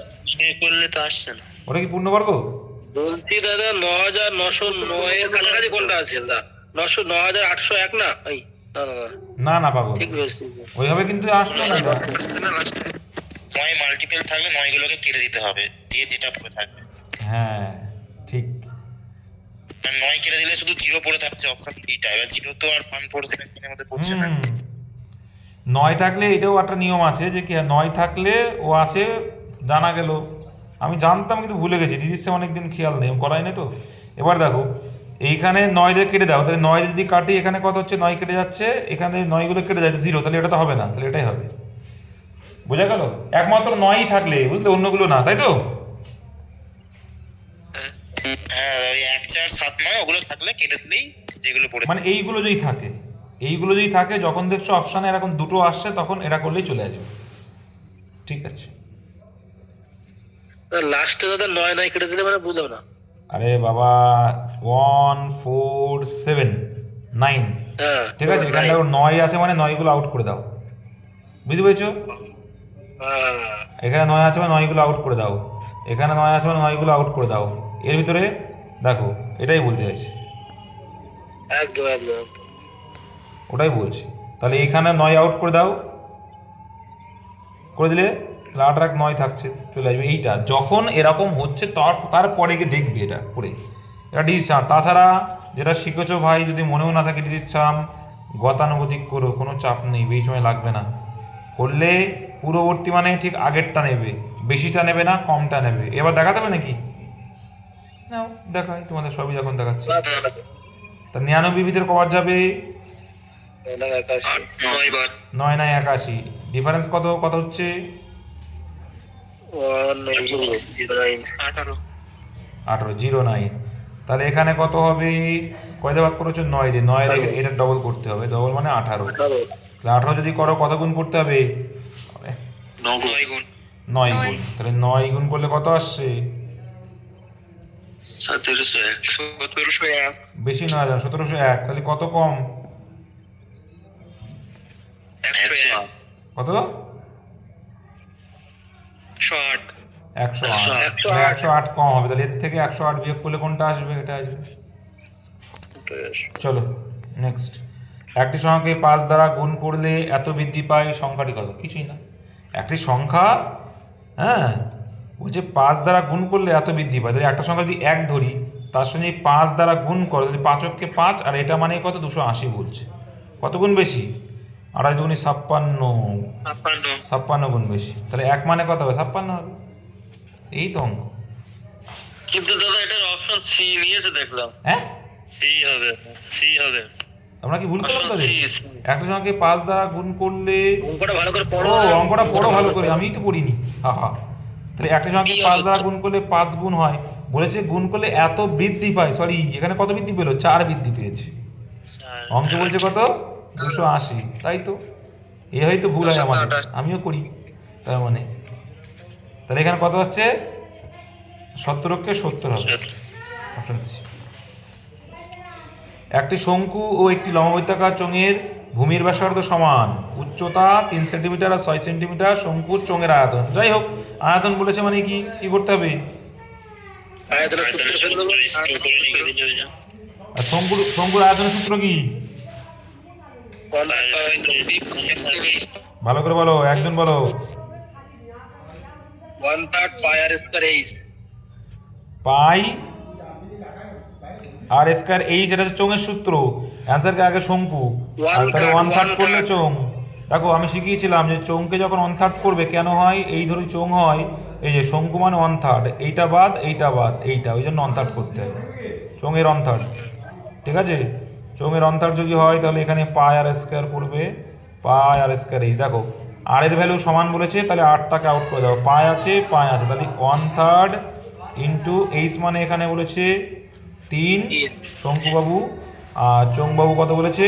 করলে তো আসছে না। ওটা কি পূর্ণবর্গ? বলছি দাদা 9909 এর কাছাকাছি কোনটা আছে দাদা? 9801 না? এই না না না না না পাগল, ঠিক বলছি। ওইভাবে কিন্তু আসলো না এটা। 9 মাল্টিপল থাকলে 9 গুলোকে কেটে দিতে হবে, দিয়ে যেটা পড়ে থাকবে। হ্যাঁ ঠিক। 9 কেটে দিলে শুধু 0 পড়ে থাকছে অপশন ডিটা। এবার 0 তো আর 147 এর মধ্যে পড়ছে না। 9 থাকলে এটাও একটা নিয়ম আছে যে কি 9 থাকলে ও আছে, জানা গেল। আমি জানতাম কিন্তু ভুলে গেছি, ডিজিটসে অনেকদিন খেয়াল নেই, করাই না তো। এবার দেখো এইখানে 9 দিয়ে কেটে দাও, তাহলে 9 যদি কাটি এখানে কত হচ্ছে? 9 কেটে যাচ্ছে, এখানে 9 গুলো কেটে যাচ্ছে 0, তাহলে এটা তো হবে না, তাহলে এটাই হবে। বোঝা গেল? একমাত্র 9ই থাকলে, বুঝলে, অন্যগুলো না, তাই তো? হ্যাঁ, ওই 1 4 7 9 ওগুলো থাকলে কেটে দিলেই যেগুলো পড়ে মানে এইগুলো যদি থাকে, এইগুলো যদি থাকে, যখন দেখছো অপশানে এরকম দুটো আসছে তখন এটা করলেই চলে আসবে। ঠিক আছে। লাস্টে দাদা 9 9 কেটে দিলে মানে বুঝলাম না। আরে বাবা 1 4 7 9, হ্যাঁ ঠিক আছে, এখানে দেখো 9 আছে মানে 9 গুলো আউট করে দাও, বুঝতে পেরেছো? হ্যাঁ এখানে 9 আছে মানে 9 গুলো আউট করে দাও, এখানে 9 আছে মানে 9 গুলো আউট করে দাও। এর ভিতরে দেখো এটাই বলতে চাইছি, একদম একদম একদম। ওটাই বলছি। তাহলে এখানে 9 আউট করে দাও, করে দিলে 8 আর 9 থাকছে, চলে আসবে। এইটা যখন এরকম হচ্ছে তারপরে গিয়ে দেখবে এটা করে, এটা ডিজিট সাম। তাছাড়া যেটা শিখেছো ভাই, যদি মনেও না থাকে ডিজিট সাম, গতানুগতিক করো, কোনো চাপ নেই, বেশি সময় লাগবে না। করলে পূর্ববর্তী মানে ঠিক আগেরটা নেবে, বেশিটা নেবে না, কমটা নেবে। এবার দেখাতে হবে নাকি? নাও দেখাই তোমাদের, সবই যখন দেখাচ্ছে। তা 99 ভিতরে কবার যাবে? 9 বার 9 9 81, ডিফারেন্স কত কত হচ্ছে? 18 18 09। তাহলে এখানে কত হবে? কয়টা ভাগ করেছো? 9 দিয়ে। 9 দিয়ে এটা ডবল করতে হবে, ডবল মানে 18। তাহলে 18 যদি করো কত গুণ করতে হবে? 9 গুণ 9 গুণ। তাহলে 9 গুণ করলে কত আসছে? 1701 বেশি নয়, 1701। তাহলে কত কম? 108 কত? 108। 108। 108 কম হবে, তাহলে এর থেকে 108 বিয়োগ করলে কোনটা আসবে? এটা আসবে। চলো নেক্সট। একটি সংখ্যাকে 5 দ্বারা গুণ করলে এত বৃদ্ধি পায়, সংখ্যাটি কত? কিছুই না। একটি সংখ্যা হ্যাঁ, বলছে 5 দ্বারা গুণ করলে এত বৃদ্ধি পায়। তাহলে একটা সংখ্যা যদি 1 ধরি, তার সঙ্গে 5 দ্বারা গুণ করো, যদি 5 অক্ষে 5, আর এটা মানে কত 280 বলছে। কত গুণ বেশি? 2 দুগুণে 56 গুণ বেশি। তাহলে 1 মানে কত হবে? 56 হবে। এই তো অঙ্ক। কিন্তু দাদা এটার অপশন সি নিয়েছে দেখলাম। হ্যাঁ, সি হবে, সি হবে। আমরা কি ভুল করলাম তাহলে? সি। একটা সংখ্যাকে 5 দ্বারা গুণ করলে, অঙ্কটা ভালো করে পড়ো। ও অঙ্কটা পড়ো ভালো করে, আমিই তো পড়িনি। হা। তাহলে একটা সংখ্যাকে 5 দ্বারা গুণ করলে 5 গুণ হয়, বলেছে গুণ করলে এত বৃদ্ধি পায়। সরি, এখানে কত বৃদ্ধি পেলো? 4 বৃদ্ধি পেয়েছে। অঙ্কে বলছে কত? 280। তাই তো, এ হয়তো ভুল হয় আমাদের, আমিও করি। তার মানে তাহলে এখানে কত হচ্ছে? 70 অক্ষে 70 হবে। Option C. একটি শঙ্কু ও একটি লম্ববৃত্তাকার চোঙের ভূমির ব্যাসার্ধ সমান, উচ্চতা 3 সেন্টিমিটার আর 6 সেন্টিমিটার, শঙ্কুর চোঙের আয়তন। যাই হোক, আয়তন বলেছে মানে কি করতে হবে? আয়তনের সূত্র ফেলে দেবো। আর শঙ্কুর আয়তনের সূত্র কি? ভালো করে বলো, একজন বলো। 1/3 পাই আর স্কয়ার এইচ। পাই আর স্কয়ার এইচ, এটা হচ্ছে চোঙের সূত্র। অ্যান্সারকে আগে শঙ্কু, আর তাহলে 1/3 করলে চোঙ। দেখো, আমি শিখিয়েছিলাম যে চোঙকে যখন 1/3 করবে কেন হয়, এই ধরি চোঙ হয়, এই যে শঙ্কু মানে 1/3, এইটা বাদ এইটা বাদ এইটা, ওই জন্য 1/3 করতে হয়। চোঙের 1/3, ঠিক আছে? চোঙের 1/3 যদি হয় তাহলে এখানে পাই আর স্কয়ার পড়বে, পাই আর স্কয়ার এইচ। দেখো, আর এর ভ্যালু সমান বলেছে, তাহলে 8টাকে আউট করে দাও। পাই আছে, তাহলে 1/3 ইন্টু এইচ মানে এখানে বলেছে 3 শঙ্কুবাবু, আর চোঙবাবু কত বলেছে?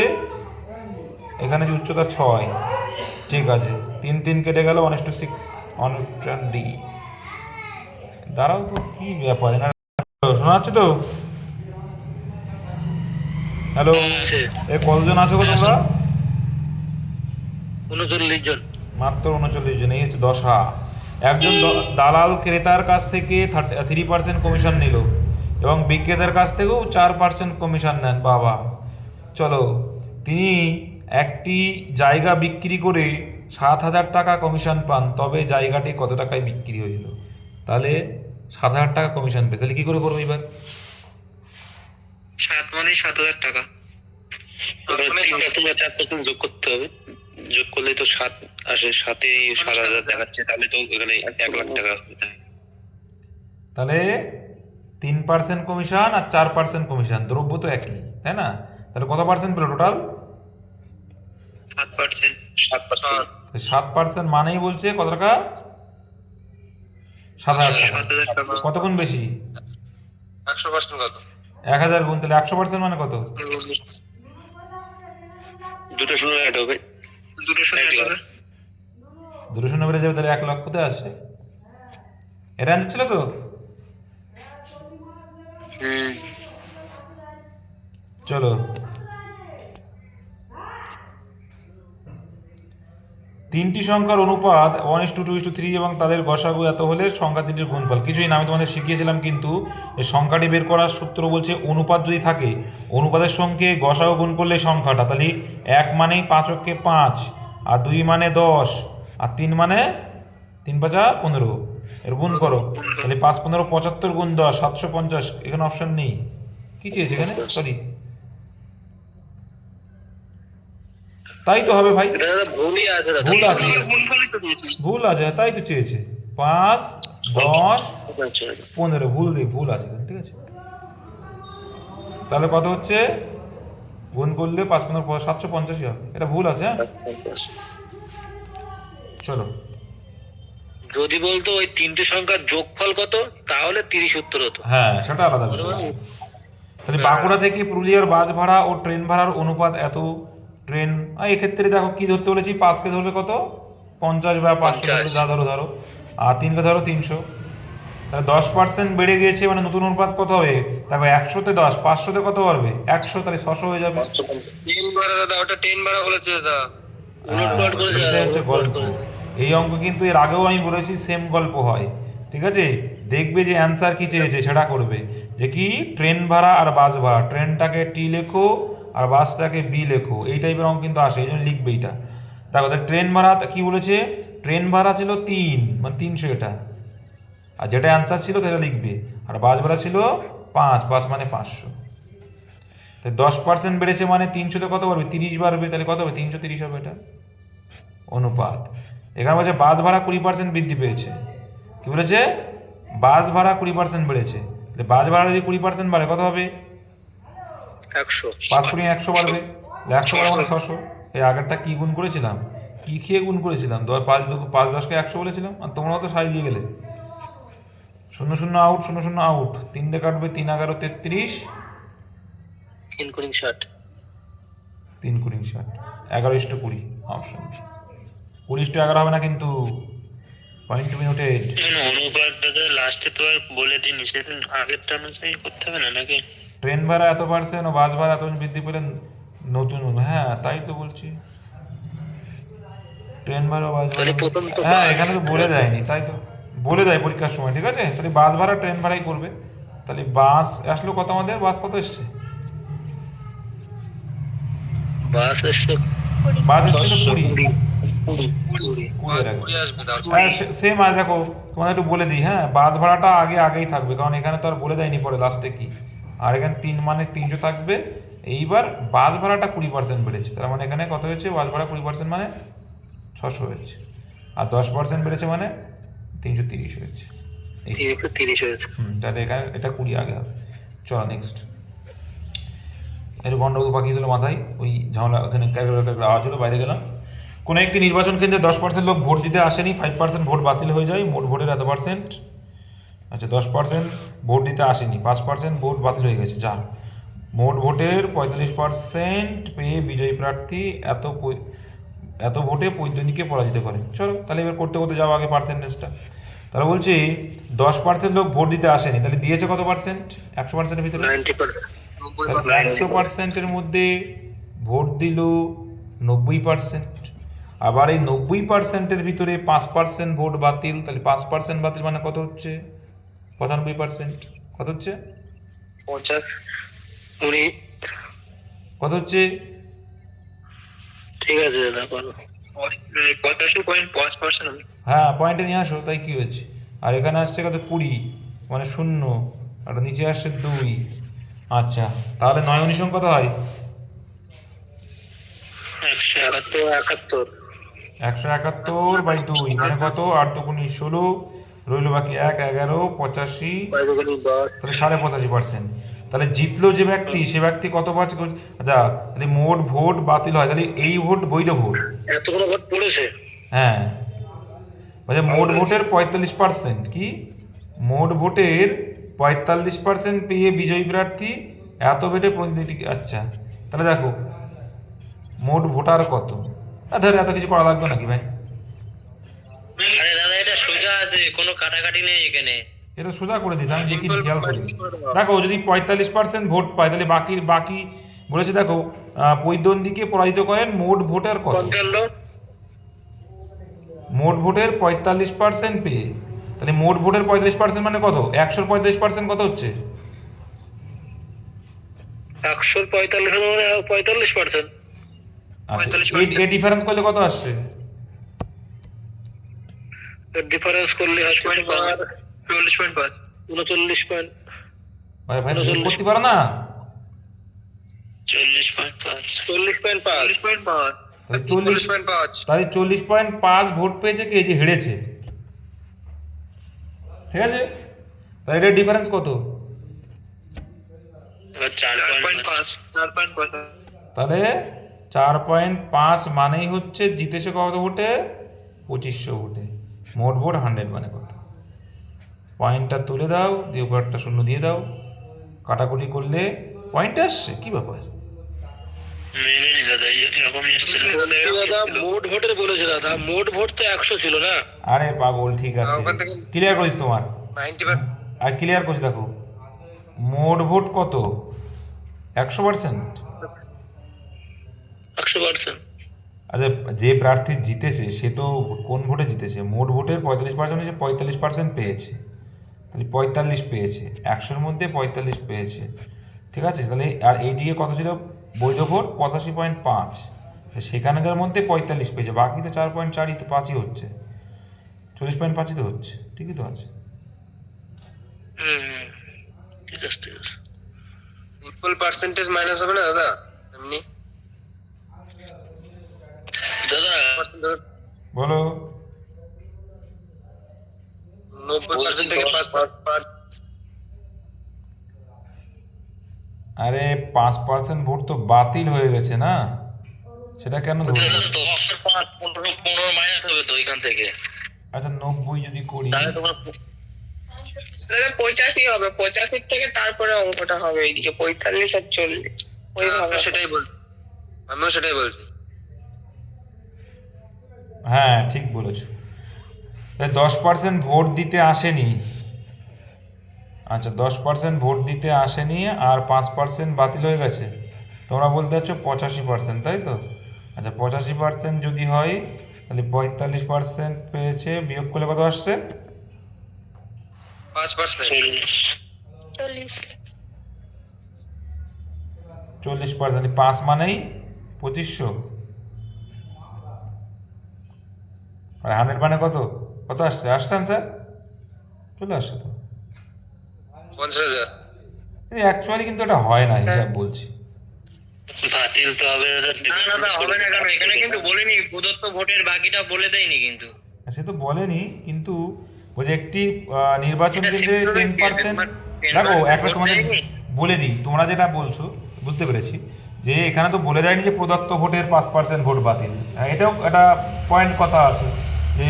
এখানে যে উচ্চতা 6। ঠিক আছে, 3 কেটে গেল, 1:6, অপশন ডি। দাঁড়াও তো, কি ব্যাপার? শোনা যাচ্ছে তো? হ্যালো, এ কতজন আছো গো তোমরা? 39 জন। মাত্র 39 জন। এই হচ্ছে দশা। একজন দালাল ক্রেতার কাছ থেকে 3% কমিশন নিল এবং বিক্রেতার কাছ থেকেও 4% কমিশন নেন। বাবা, চলো, তিনি একটি জায়গা বিক্রি করে 7,000 টাকা কমিশন পান, তবে জায়গাটি কত টাকায় বিক্রি হয়েছিল? তাহলে 7,000 টাকা কমিশন পেয়েছে। তাহলে কি করে করবো এবার? 7 মানে 7,000 টাকা। 3% 4% যোগ করতে হবে। যোগ করলে তো 7 আসে, 7-এ 7,000 দেখাচ্ছে, তাহলে তো এখানে 1 লাখ টাকা হবে। তাহলে 3% কমিশন আর 4% কমিশন, দ্রব্য তো একই, তাই না? তাহলে কত পার্সেন্ট পেলো টোটাল? 7%। 7%। 7% মানেই বলছে কত টাকা? 7,000 টাকা। 7,000 টাকা। কত গুণ বেশি? 100% কত? 1,000 গুণ। তাহলে 100% মানে কত? দুটো শূন্য অ্যাড হবে। দুটো শূন্য অ্যাড হবে। 2 শূন্য বেড়ে যাবে, তাহলে 1 লক্ষ কোথায় আসে? এটা অ্যান্সার ছিল তো? চলো, তিনটি সংখ্যার অনুপাত 1:2:3 এবং তাদের গসাগু এত হলে সংখ্যা তিনটির গুণফল। কিছুই না, আমি তোমাদের শিখিয়েছিলাম। কিন্তু এই সংখ্যাটি বের করার সূত্র বলছে অনুপাত যদি থাকে, অনুপাতের সঙ্গে গসাগু গুণ করলে সংখ্যাটা, তাহলে 1 মানেই 5 অক্ষে 5, আর 2 মানে 10, আর 3 মানে 3×5=15, এর গুণ করো। তাহলে 5×15 75 গুণ 10 750। এখানে অপশন নেই। কি চেয়েছে এখানে? সরি, তাই তো হবে ভাই, এটা দাদা ভুলই আছে দাদা। ভুল আছে, ভুল আছে, তাই তো চেয়েছে। 5, 10, 15, ভুল আছে, ঠিক আছে? তাহলে কত হচ্ছে? গুণ করলে 5×15 785 হবে। এটা ভুল আছে। হ্যাঁ, চলো। যদি বলতো ওই তিনটে সংখ্যার যোগফল কত, তাহলে 30 উত্তর হতো। হ্যাঁ, সেটা আলাদা বিষয়। তাহলে বাঁকুড়া থেকে পুরুলিয়ার বাস ভাড়া ও ট্রেন ভাড়ার অনুপাত এত। ট্রেন, এক্ষেত্রে দেখো কি ধরতে বলেছি, 5কে ধরবে কত? 50 বা 500, যা ধরো, আর 3কে ধরো 300। তাহলে 10% বেড়ে গিয়েছে, মানে নতুন অনুপাত কত হবে? দেখো, 100-তে 10, 500-তে কত পারবে? 100, তাহলে 600 হয়ে যাবে। 10 ভাড়া দাদা, ওটা 10 ভাড়া বলেছে দাদা। এটাই হচ্ছে গল্প। এই অঙ্ক কিন্তু এর আগেও আমি বলেছি সেম গল্প হয়, ঠিক আছে? দেখবে যে অ্যান্সার কি চেয়েছে সেটা করবে, যে কি ট্রেন ভাড়া আর বাস ভাড়া, ট্রেনটাকে টি লেখো আর বাসটাকে বি লেখো, এই টাইপের অঙ্ক কিন্তু আসে, এই জন্য লিখবে এটা। দেখো, তাহলে ট্রেন ভাড়া কি বলেছে? ট্রেন ভাড়া ছিল 3 মানে 300 এটা, আর যেটা অ্যান্সার ছিল সেটা লিখবে। আর বাস ভাড়া ছিল 5 মানে 500। তাই 10% বেড়েছে মানে 300তে কত বাড়বে? 30 বাড়বে। তাহলে কত হবে? 330 হবে এটা অনুপাত। এখানে বলছে বাস ভাড়া 20% বৃদ্ধি পেয়েছে। কি বলেছে? বাস ভাড়া 20% বেড়েছে। তাহলে বাস ভাড়া যদি 20% বাড়ে কত হবে? 100। 5 × 100 বাড়বে। 100 বাড়া মানে 600। এই আগেরটা কি গুণ করেছিলাম? কি খেয়ে গুণ করেছিলাম? 5 10কে 100 বলেছিলাম, আর তোমরা তো সাই দিয়ে গেলে। 0 0 আউট, 0 0 আউট। 3 দিয়ে কাটবে, 3 11 33, 3 × 60। 3 × 60, 11:20 অপশন। 20:11 হবে না কিন্তু। Point to be noted. অনুপাত দাদা লাস্টে তো আর বলে দিনি, সেটা আগেরটা অনুযায়ী করতে হবে না নাকি? ট্রেন ভাড়া এত পার্সেন্ট ও বাস ভাড়া এত বৃদ্ধি পেলে নতুন, হ্যাঁ তাই তো বলছি। ট্রেন ভাড়া বাস ভাড়া, তাহলে প্রথম তো হ্যাঁ বাস। এখানে তো বলে দেয়নি, তাই তো বলে দেয় পরীক্ষার সময়, ঠিক আছে। তাহলে বাস ভাড়া ট্রেন ভাড়াই করবে। তাহলে বাস আসলো কত আমাদের? বাস কত এসছে? বাস এসছে বাস এসছে 20 আসবে তাহলে। হ্যাঁ সেম। আর দেখো তোমাদের একটু বলে দিই, হ্যাঁ বাস ভাড়াটা আগেই থাকবে, কারণ এখানে তো আর বলে দেয়নি পরে লাস্টে কি। আর এখানে 3 মানে 300 থাকবে। এইবার বাস ভাড়াটা 20% বেড়েছে, তার মানে এখানে কত হয়েছে? বাস ভাড়া 20% মানে 600 হয়েছে, আর 10% বেড়েছে মানে 330 হয়েছে। 30 হয়েছে। তাহলে এখানে এটা 20 আগে হবে। চলো নেক্সট। এর গন্ডগোল পাকিয়ে দিল মাথায়, ওই ঝামেলা ওখানে ক্যালকুলেটর আওয়াজ হলো, বাইরে গেলাম। কোনো একটি নির্বাচন কেন্দ্রে 10% লোক ভোট দিতে আসেনি, 5% ভোট বাতিল হয়ে যায়, মোট ভোটের এত পার্সেন্ট। আচ্ছা 10% ভোট দিতে আসেনি, 5% ভোট বাতিল হয়ে গেছে, যা মোট ভোটের 45% পেয়ে বিজয়ী প্রার্থী এত ভোটে প্রতিদ্বন্দ্বীকে পরাজিত করে। চলো তাহলে এবার করতে করতে যাও আগে পার্সেন্টেজটা। তাহলে বলছি 10% লোক ভোট দিতে আসেনি, তাহলে দিয়েছে কত পার্সেন্ট? 100%-এর ভিতরে 100%-এর মধ্যে ভোট দিল 90%। আবার এই 90%-এর ভিতরে 5% ভোট বাতিল, তাহলে 5% বাতিল মানে কত হচ্ছে? 95%। কত হচ্ছে? 50 উনি কত হচ্ছে? ঠিক আছে দাদা বলো। 85.5% হবে। হ্যাঁ পয়েন্টে নিয়ে আসো, তাই কি হয়েছে? আর এখানে আসছে কত? 20 মানে 0, আর নিচে আসছে 2। আচ্ছা তাহলে 9 19 কত হয়? 171। 171/2 মানে কত? 8 × 2 = 16, রইল বাকি 1 11 85, তাহলে 85.5%। তাহলে জিতলো যে ব্যক্তি, সে ব্যক্তি কত পাচ্ছে? আচ্ছা তাহলে মোট ভোট বাতিল হয়, তাহলে এই ভোট বৈধ ভোট। এতগুলো ভোট পড়েছে। হ্যাঁ বলছে মোট ভোটের 45%, কি মোট ভোটের 45% পেয়ে বিজয়ী প্রার্থী এত ভোটে প্রতিনিধি। আচ্ছা তাহলে দেখো মোট ভোটার কত, ধর এত কিছু করা লাগবে নাকি ভাই? আরে দাদা এটা সোজা আছে, কোনো কাটাকাটি নেই এখানে। এটা সোজা করে দিতে আমি দেখি খেয়াল করি। দেখো যদি 45% ভোট পায়, তাহলে বাকি বলেছে দেখো প্রতিদ্বন্দ্বীকে পরাজিত করেন মোট ভোটার কত? মোট ভোটের 45% পেয়ে, তাহলে মোট ভোটের 45% মানে কত? 100-র 45% কত হচ্ছে? 145 মানে 45%। আচ্ছা এই ডিফারেন্স করলে কত আসছে? ডিফারেন্স করলে আসছে 40.5। 39 পয়েন্ট। ভাই যোগ করতে পারো না? 40.5। 40.5। তাহলে 40.5 ভোট পেয়েছে কে? যে হেরেছে, ঠিক আছে। তাহলে এটার ডিফারেন্স কত? এবার 4.5। তাহলে 4.5 মানেই হচ্ছে জিতেছে কত ভোটে? 2500 ভোটে। মোট ভোট 100 মানে কত? পয়েন্টটা তুলে দাও, দিয়ে উপরটা 0 দিয়ে দাও, কাটাকুটি করলে পয়েন্ট আসছে। কি ব্যাপার? মেনে নি দাদা, এরকমই এসেছিল। দাদা মোট ভোটের বলেছে দাদা, মোট ভোট তো 100 ছিল না। আরে পাগল, ঠিক আছে ক্লিয়ার করিস তোমার 90%। আর ক্লিয়ার করছি। দেখো মোট ভোট কত? 100%। 100%। আচ্ছা যে প্রার্থী জিতেছে সে তো কোন ভোটে জিতেছে? মোট ভোটের 45% হচ্ছে 45% পেয়েছে, তাহলে 45 পেয়েছে, 100-র মধ্যে 45 পেয়েছে, ঠিক আছে। তাহলে আর এইদিকে কত ছিল? বৈধ ভোট 85.5, সেখানকার মধ্যে 45 পেয়েছে, বাকি তো 4.4 তো 5ই হচ্ছে। 40.5 তো হচ্ছে, ঠিকই তো আছে। ঠিক আছে ঠিক আছে। সিম্পল পার্সেন্টেজ মাইনাস হবে না দাদা এমনি? দাদা বলো। 90% থেকে 5%। আরে 5% ভোট তো বাতিল হয়ে গেছে না, সেটা কেন ধরবো? 10 5 15 মাইনাস হবে তো ওইখান থেকে। আচ্ছা 90 যদি করি, তাহলে তোমার দাদা 85 হবে, 85 থেকে তারপরে অঙ্কটা হবে এইদিকে 45 আর 40 ওইভাবে। আমিও সেটাই বলছি। হ্যাঁ ঠিক বলেছো। তাই 10% ভোট দিতে আসেনি। আচ্ছা 10% ভোট দিতে আসেনি আর 5% বাতিল হয়ে গেছে। তোমরা বলতে চাচ্ছ 85%, তাই তো? আচ্ছা 85% যদি হয় তাহলে 45% পেয়েছে, বিয়োগ করলে কত আসছে? 5%। 40 40%। 5 মানেই 2500, আর 100 মানে কত? কত আসছে? আসছে আনসার চলে আসছে তো। 50,000। অ্যাকচুয়ালি কিন্তু এটা হয় না, হিসাব বলছি। বাতিল তো হবে দাদা। না না হবে না কেন, এখানে কিন্তু বলেনি প্রদত্ত ভোটের বাকিটা বলে দেয়নি কিন্তু। সে তো বলেনি, কিন্তু ওই যে একটি নির্বাচন কেন্দ্রে 10%। দেখো একটা তোমাদের বলে দিই, তোমরা যেটা বলছো বুঝতে পেরেছি, যে এখানে তো বলে দেয়নি যে প্রদত্ত ভোটের 5% ভোট বাতিল। এটাও একটা পয়েন্ট কথা আছে, যে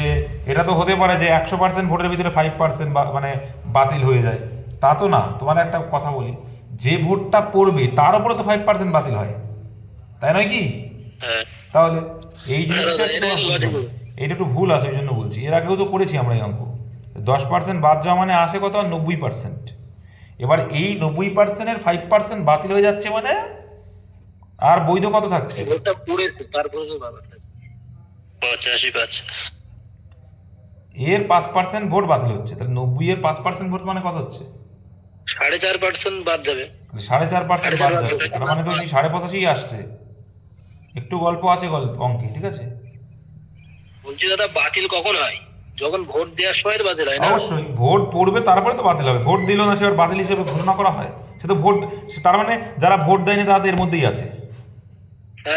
এটা তো হতে পারে যে 100% ভোটের ভিতরে 5% মানে বাতিল হয়ে যায়, তা তো না। তোমার একটা কথা বলি, যে ভোটটা পড়বে তার উপরে তো 5% বাতিল হয়, তাই নয় কি? হ্যাঁ তাহলে এই জিনিসটা এটা logical। এইটা একটু ভুল আছে, ওই জন্য বলছি। এর আগেও তো করেছি আমরা এই অঙ্ক। 10% বাদ যাওয়া মানে আসে কত? 90%। এবার এই 90%-এর 5% বাতিল হয়ে যাচ্ছে মানে আর বৈধ কত থাকছে? ভোটটা পড়েছে তারপরে তো ভালো আছে। 85 এর 5% ভোট বাতিল হচ্ছে, তাহলে 90-এর 5% ভোট মানে কত হচ্ছে? 4.5% বাদ যাবে। 4.5% বাদ 4.5% যাচ্ছে, তার মানে তো 85.5 আসছে। একটু গল্প আছে অঙ্কে, ঠিক আছে? বলছি দাদা বাতিল কখন হয়? যখন ভোট দেওয়ার সময় তো বাতিল হয় না? অবশ্যই ভোট পড়বে তারপরে তো বাতিল হবে। ভোট দিল না, সে আর বাতিল হিসেবে ঘোষণা করা হয়? সে তো ভোট, তার মানে যারা ভোট দেয়নি তারা তো এর মধ্যেই আছে।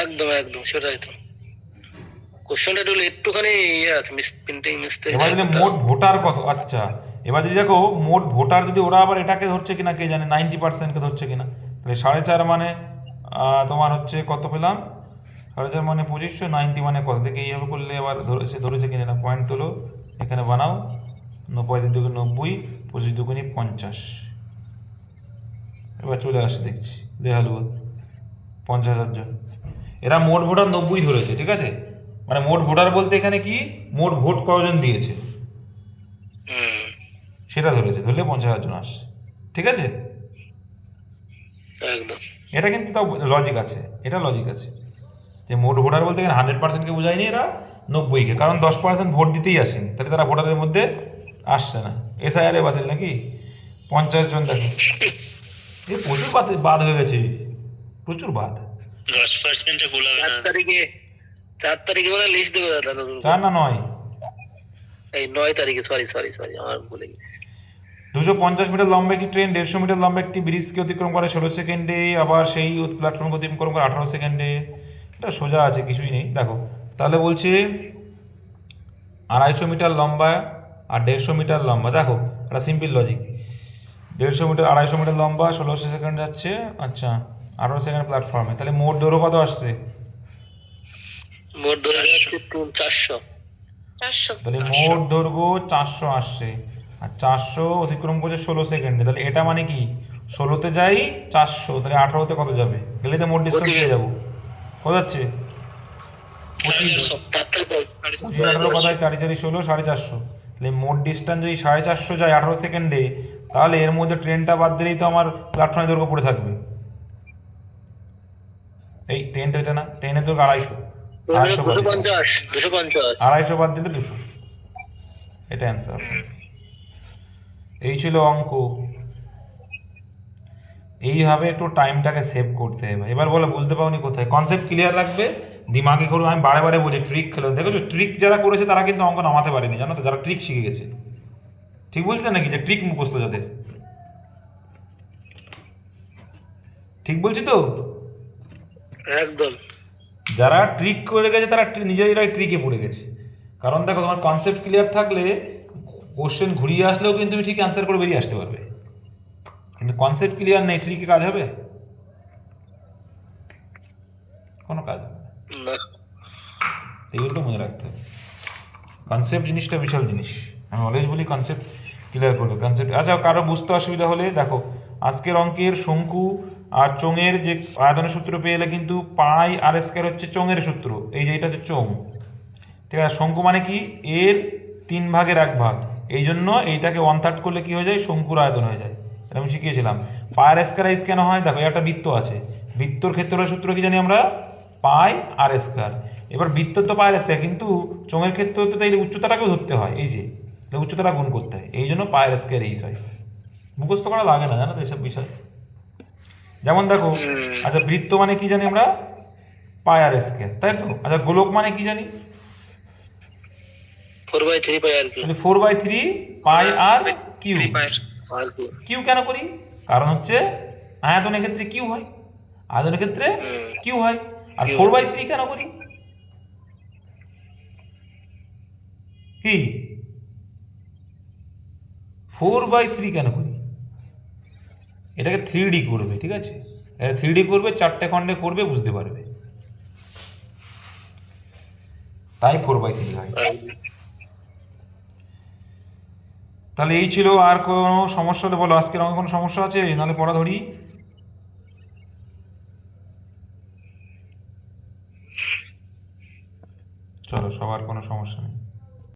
একদম একদম সেটাই তো। কোশ্চেনটা একটুখানি ইয়ে আছে, প্রিন্টিং মিস্টেক। এবার যদি মোট ভোটার কত, আচ্ছা এবার যদি দেখো মোট ভোটার, যদি ওরা আবার এটাকে ধরছে কিনা কে জানে, 90%-কে ধরছে কিনা, তাহলে 4.5 মানে তোমার হচ্ছে কত পেলাম? 4.5 মানে 2500, 90 মানে কত? দেখে এইভাবে করলে আবার ধরেছে কিনা না। পয়েন্ট তোলো, এখানে বানাও, 90 দুগুণ 90, 25 দুগুণে 50। এবার চলে আসে দেখছি, দেখালু 50,000 জন। এরা মোট ভোটার 90 ধরেছে, ঠিক আছে? মানে মোট ভোটার বলতে এখানে কি, মোট ভোট কজন দিয়েছে সেটা ধরেছে, ধরলে 50,000 জন আসছে, ঠিক আছে? একদম এটা কিন্তু তাও লজিক আছে, এটা লজিক আছে যে মোট ভোটার বলতে এখানে 100%-কে বোঝায়নি, এরা 90-কে, কারণ 10% ভোট দিতেই আসেনি, তাহলে তারা ভোটারের মধ্যে আসছে না। SIR-এ বাতিল নাকি 50 জন। দেখো এই প্রচুর বাদ হয়ে গেছে, প্রচুর বাদ। 10% গোলাবে না। 4 তারিখে মানে লিস্ট দেবে দাদা নতুন করে। 4 না 9? এই 9 তারিখে, সরি আমার ভুলে গেছি। 250 মিটার লম্বা একটি ট্রেন 150 মিটার লম্বা একটি ব্রিজকে অতিক্রম করে 16 সেকেন্ডে, আবার সেই প্ল্যাটফর্মকে অতিক্রম করে 18 সেকেন্ডে। এটা সোজা আছে, কিছুই নেই। দেখো তাহলে বলছে 250 মিটার লম্বা আর 150 মিটার লম্বা। দেখো একটা সিম্পল লজিক, 150 মিটার 250 মিটার লম্বা, 16 সেকেন্ড যাচ্ছে, আচ্ছা 18 সেকেন্ড প্ল্যাটফর্মে, তাহলে মোট দৈর্ঘ্য কত আসছে? মোট ধরে 400। 400 তাহলে মোট দৈর্ঘ্য 400 আসছে, আর 400 অতিক্রম করছে 16 সেকেন্ডে। তাহলে এটা মানে কি, 16-তে যাই 400, তাহলে 18-তে কত যাবে? গেলে তো মোট ডিস্টেন্স পেয়ে যাবো। কত যাচ্ছে? 18 কথায় 4 4 16, 450। তাহলে মোট ডিস্টেন্স যদি 450 যায় 18 সেকেন্ডে, তাহলে এর মধ্যে ট্রেনটা বাদ দিলেই তো আমার প্ল্যাটফর্মের দৈর্ঘ্য পড়ে থাকবে। এই ট্রেন তো এটা না, ট্রেনের দৈর্ঘ্য 250, 250 বাদ দিলে 200। এটা অ্যান্সার। এই ছিল অঙ্ক। এইভাবে একটু টাইমটাকে সেভ করতে হবে। এবার বলো বুঝতে পাওনি কোথায়? কনসেপ্ট ক্লিয়ার রাখবে, দিমাগে করবে। আমি বারে বারে বলি ট্রিক খেলো, দেখেছো ট্রিক যারা করেছে তারা কিন্তু অঙ্ক নামাতে পারেনি, জানো তো, যারা ট্রিক শিখে গেছে। ঠিক বলছিলেন নাকি যে ট্রিক মুখস্থ যাদের? ঠিক বলছি তো? একদম। যারা ট্রিক করে গেছে তারা নিজেরাই ট্রিকে পড়ে গেছে। কারণ দেখো, তোমার কনসেপ্ট ক্লিয়ার থাকলে কোশ্চেন ঘুরিয়ে আসলেও কিন্তু তুমি ঠিক অ্যান্সার করে বেরিয়ে আসতে পারবে। কিন্তু কনসেপ্ট ক্লিয়ার নেই, ট্রিকে কাজ হবে? কোনো কাজ হবে না। না। এইগুলো মনে রাখতে হবে। কনসেপ্ট জিনিসটা বিশাল জিনিস, আমি অলওয়েজ বলি কনসেপ্ট ক্লিয়ার করবে। কনসেপ্ট আচ্ছা, কারো বুঝতে অসুবিধা হলে দেখো, আজকের অঙ্কের শঙ্কু আর চোঙের যে আয়তনের সূত্র পেয়ে এলে কিন্তু পাই আর স্কয়ার হচ্ছে চোঙের সূত্র, এই যে এটা হচ্ছে চোঙ, ঠিক আছে। শঙ্কু মানে কি, এর 3/1 এই জন্য এইটাকে 1/3 করলে কি হয়ে যায়, শঙ্কুর আয়তন হয়ে যায়। এটা আমি শিখিয়েছিলাম। পাই আর স্কয়ার কেন হয়, দেখো একটা বৃত্ত আছে, বৃত্তর ক্ষেত্রের সূত্র কি জানি আমরা, পাই আর স্কয়ার। এবার বৃত্ত তো পাই আর স্কয়ার, কিন্তু চোঙের ক্ষেত্রে তো তাই উচ্চতাটাকেও ধরতে হয়, এই যে উচ্চতাটা গুণ করতে হয়, এই জন্য পাই আর স্কয়ার এই হয়। মুখস্থ করা লাগে না, জানো তো এইসব বিষয়। যেমন দেখো, আচ্ছা বৃত্ত মানে কি জানি আমরা, পাই আর স্কয়ার, তাই তো। আচ্ছা গোলক মানে কি জানি, 4/3 পাই আর কি। তাহলে 4/3 পাই আর কিউ। আর কি? কিউ কেন করি, কারণ হচ্ছে আয়তনের ক্ষেত্রে কিউ হয়, আয়তনের ক্ষেত্রে কিউ হয়। আর 4/3 কেন করি, কি 4/3 কেন করি, এটাকে 3D করবে, ঠিক আছে, এটা 3D করবে, 4টে খণ্ডে করবে, বুঝতে পারবে, তাই 4/3 হয়। তাহলে এই ছিল। আর কোনো সমস্যা হলে বলো, আজকের অঙ্কে কোনো সমস্যা আছে, নাহলে পড়া ধরি। চলো, সবার কোনো সমস্যা নেই।